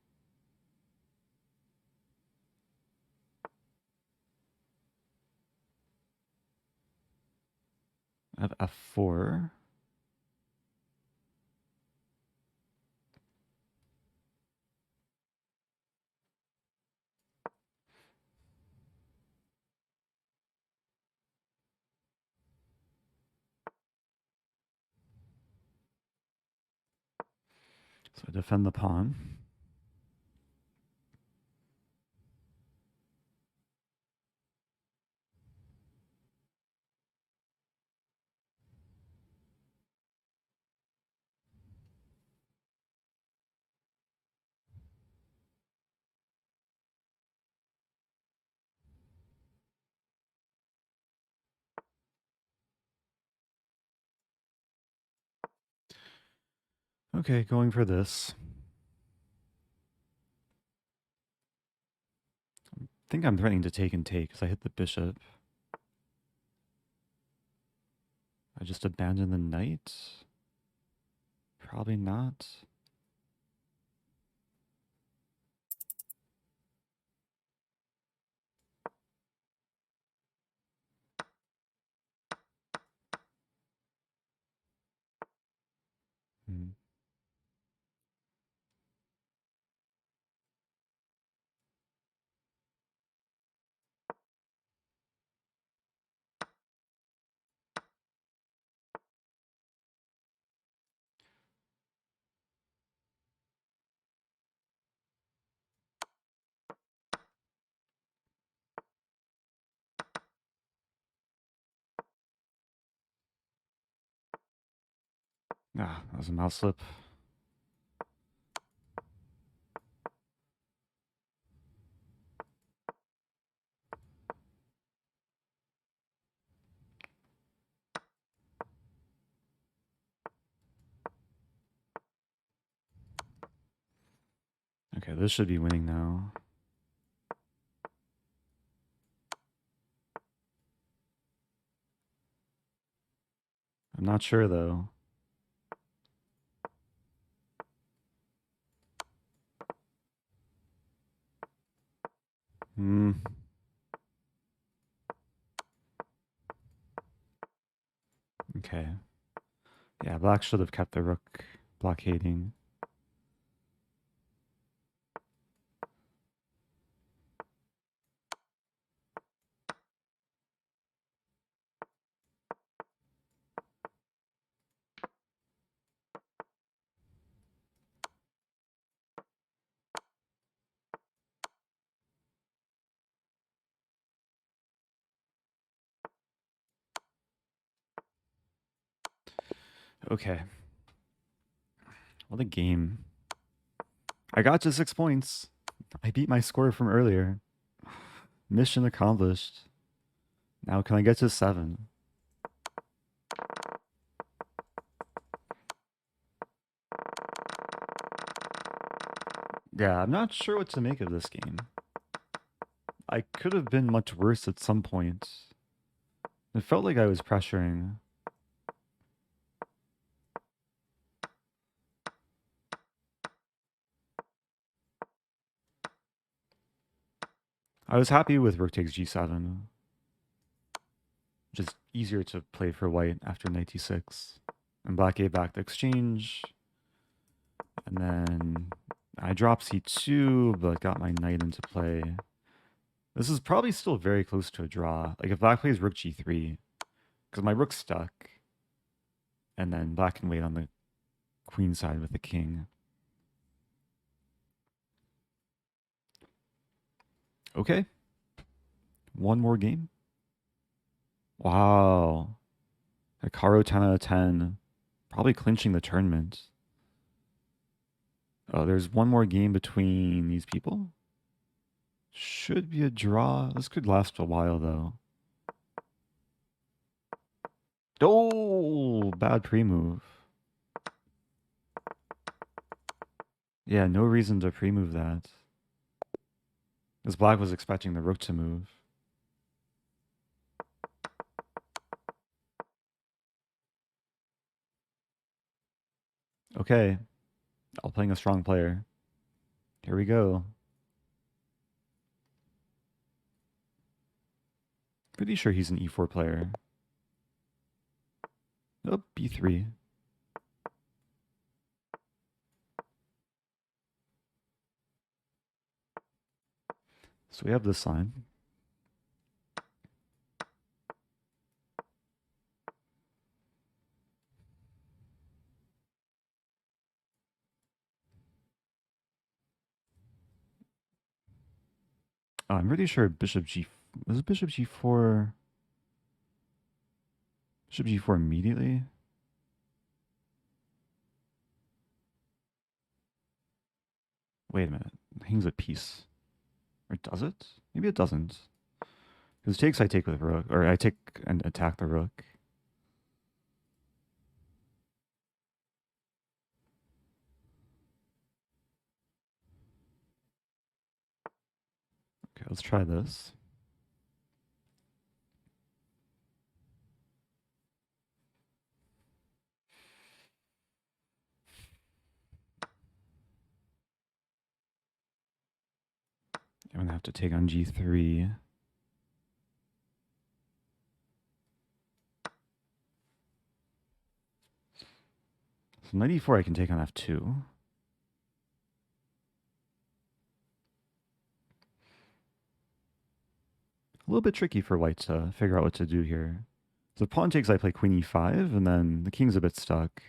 Speaker 1: I have f4. So I defend the pawn. Okay, going for this. I think I'm threatening to take and take because I hit the bishop. I just abandon the knight? Probably not. Hmm. Ah, that was a mouse slip. Okay, this should be winning now. I'm not sure though. Hmm. Okay. Yeah, black should have kept the rook blockading. Okay. What a game. I got to 6 points. I beat my score from earlier. Mission accomplished. Now can I get to 7? Yeah, I'm not sure what to make of this game. I could have been much worse at some point. It felt like I was pressuring. I was happy with rook takes g7. Just easier to play for white after knight d6. And black gave back the exchange. And then I dropped c2, but got my knight into play. This is probably still very close to a draw. Like if black plays rook g3, because my rook's stuck. And then black can wait on the queen side with the king. Okay. One more game. Wow. Hikaru 10 out of 10. Probably clinching the tournament. Oh, there's one more game between these people. Should be a draw. This could last a while, though. Oh, bad pre-move. Yeah, no reason to pre-move that. Because black was expecting the rook to move. Okay. I'm playing a strong player. Here we go. Pretty sure he's an e4 player. Oh, b3. So we have this line. I'm pretty sure bishop g... Was it bishop g4? Bishop g4 immediately? Wait a minute. Hangs a piece. Or does it? Maybe it doesn't. Because it takes I take with rook. Or I take and attack the rook. Okay, let's try this. I'm going to have to take on g3. So knight e4 I can take on f2. A little bit tricky for white to figure out what to do here. So pawn takes, I play queen e5, and then the king's a bit stuck.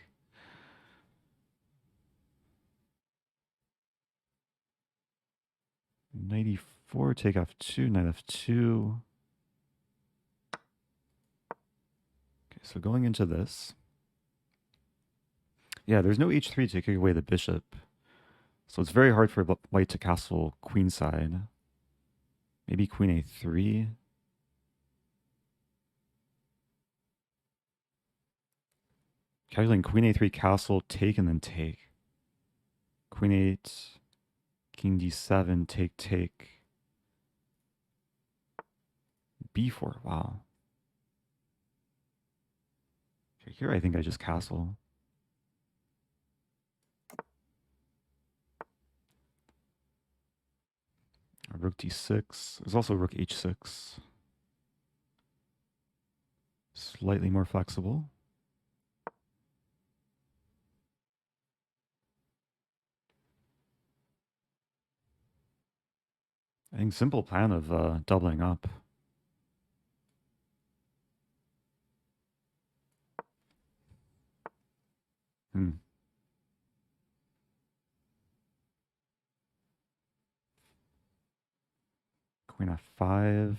Speaker 1: Knight e4, take f2, knight f2. Okay, so going into this. Yeah, there's no h3 to kick away the bishop. So it's very hard for white to castle queenside. Maybe queen a3. Calculating queen a3 castle, take and then take. Queen 8, king d7, take, take. b4, wow. Okay, here I think I just castle. Rook d6. There's also rook h6. Slightly more flexible. I think simple plan of doubling up. Hmm. Queen f5.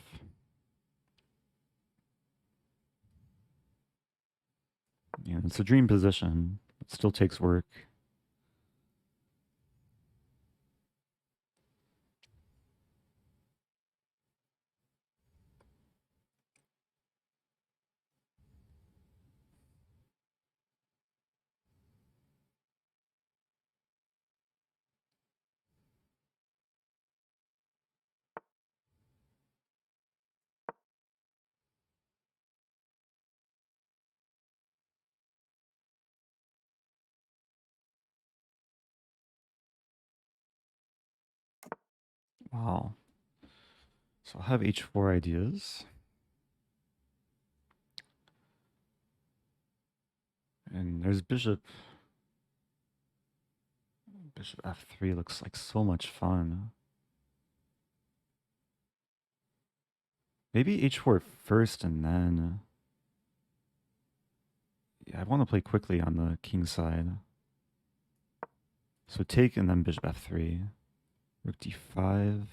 Speaker 1: Yeah, it's a dream position. It still takes work. Wow. So I'll have h4 ideas. And there's bishop. Bishop f3 looks like so much fun. Maybe h4 first and then... Yeah, I want to play quickly on the king side. So take and then bishop f3. Rook d5.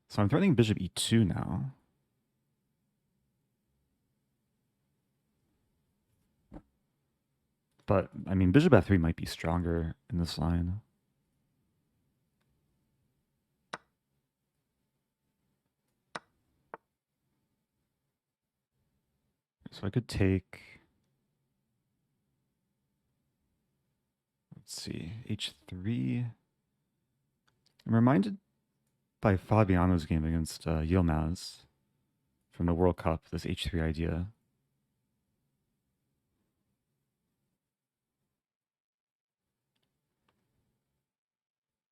Speaker 1: So I'm threatening bishop e2 now. But, I mean, bishop f3 might be stronger in this line. So I could take... Let's see, h3. I'm reminded by Fabiano's game against Yilmaz from the World Cup, this h3 idea.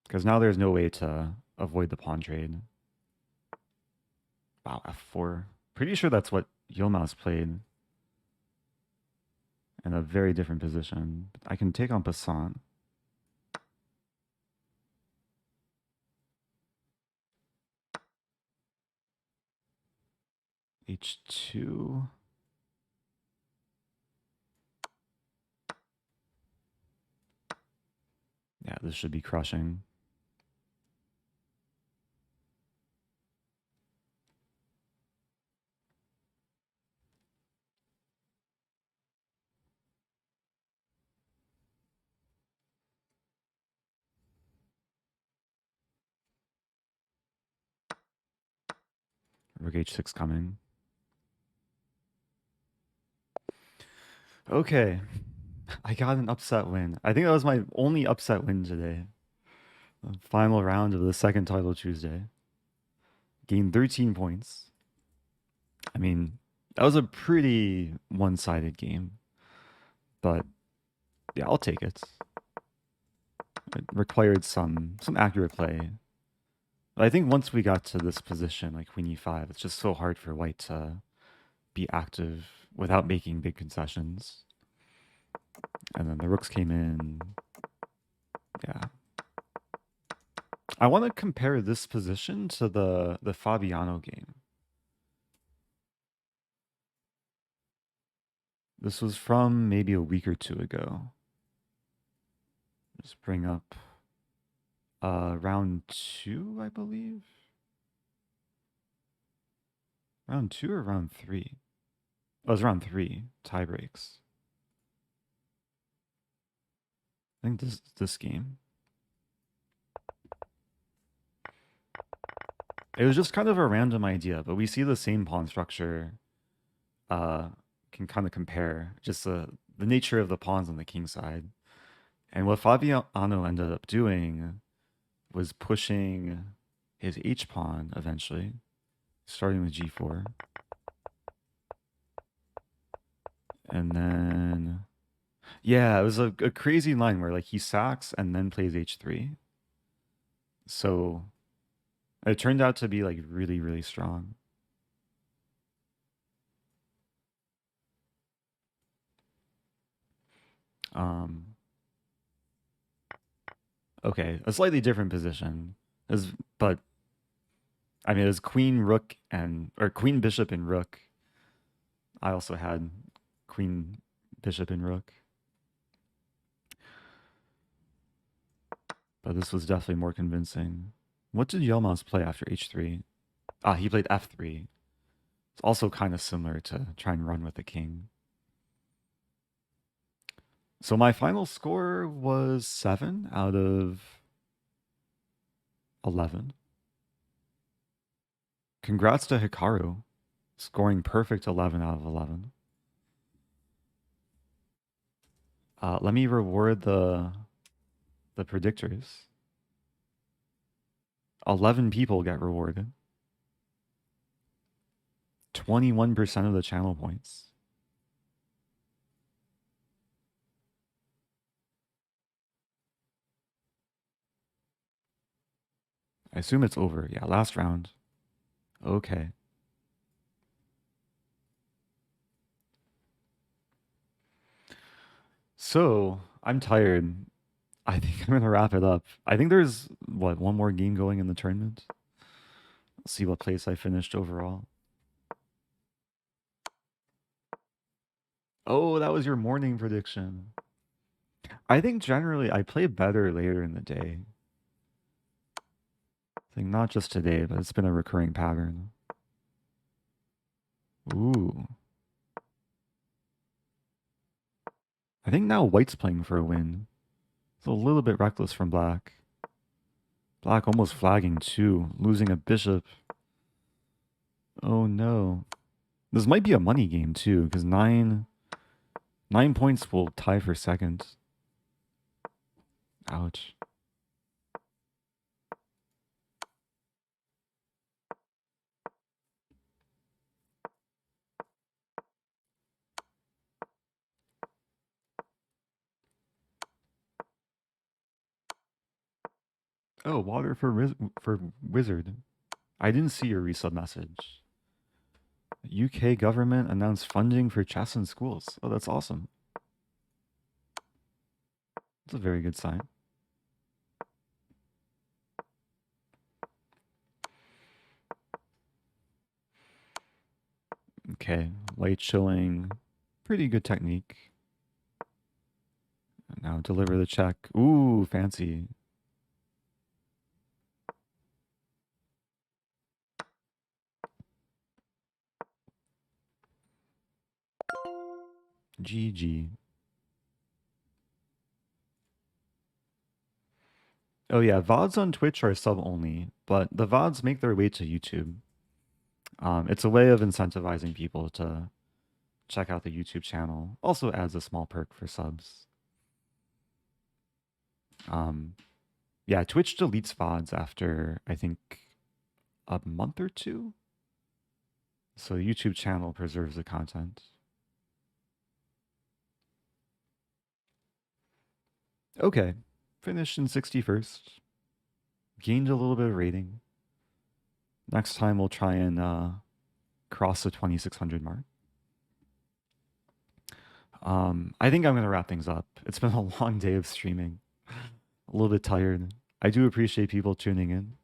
Speaker 1: Because now there's no way to avoid the pawn trade. Wow, f4. Pretty sure that's what Yilmaz played in a very different position. I can take on passant. h2. Yeah, this should be crushing. Rook h6 coming. Okay. I got an upset win. I think that was my only upset win today. The final round of the second title Tuesday. Gained 13 points. I mean, that was a pretty one-sided game. But yeah, I'll take it. It required some accurate play. But I think once we got to this position, like queen e5, it's just so hard for white to be active without making big concessions. And then the rooks came in. Yeah. I want to compare this position to the Fabiano game. This was from maybe a week or two ago. Just bring up round 2, I believe. Round 2 or round 3? Oh, it was round 3. Tie breaks. I think this game. It was just kind of a random idea, but we see the same pawn structure. Can kind of compare just the nature of the pawns on the king side. And what Fabiano ended up doing was pushing his h-pawn eventually, starting with g4. And then, yeah, it was a crazy line where like he sacks and then plays h3. So it turned out to be like really, really strong. Okay, a slightly different position, but I mean, it was queen, rook, or queen, bishop, and rook. I also had queen, bishop, and rook. But this was definitely more convincing. What did Yilmaz play after h3? Ah, he played f3. It's also kind of similar to try and run with the king. So my final score was 7 out of 11. Congrats to Hikaru, scoring perfect 11 out of 11. Let me reward the predictors. 11 people get rewarded. 21% of the channel points. I assume it's over. Yeah, last round. Okay. So, I'm tired. I think I'm going to wrap it up. I think there's, what, one more game going in the tournament? Let's see what place I finished overall. Oh, that was your morning prediction. I think generally I play better later in the day. I think not just today, but it's been a recurring pattern. Ooh. I think now white's playing for a win. It's a little bit reckless from black. Black almost flagging too, losing a bishop. Oh no. This might be a money game too, because 9 points will tie for second. Ouch. Oh, water for wizard. I didn't see your resub message. UK government announced funding for chess in schools. Oh, that's awesome. That's a very good sign. Okay, white showing pretty good technique. Now deliver the check. Ooh, fancy. GG. Oh yeah, VODs on Twitch are sub only, but the VODs make their way to YouTube. It's a way of incentivizing people to check out the YouTube channel. Also adds a small perk for subs. Yeah, Twitch deletes VODs after, I think, a month or two. So the YouTube channel preserves the content. Okay, finished in 61st. Gained a little bit of rating. Next time we'll try and cross the 2600 mark. I think I'm going to wrap things up. It's been a long day of streaming. A little bit tired. I do appreciate people tuning in.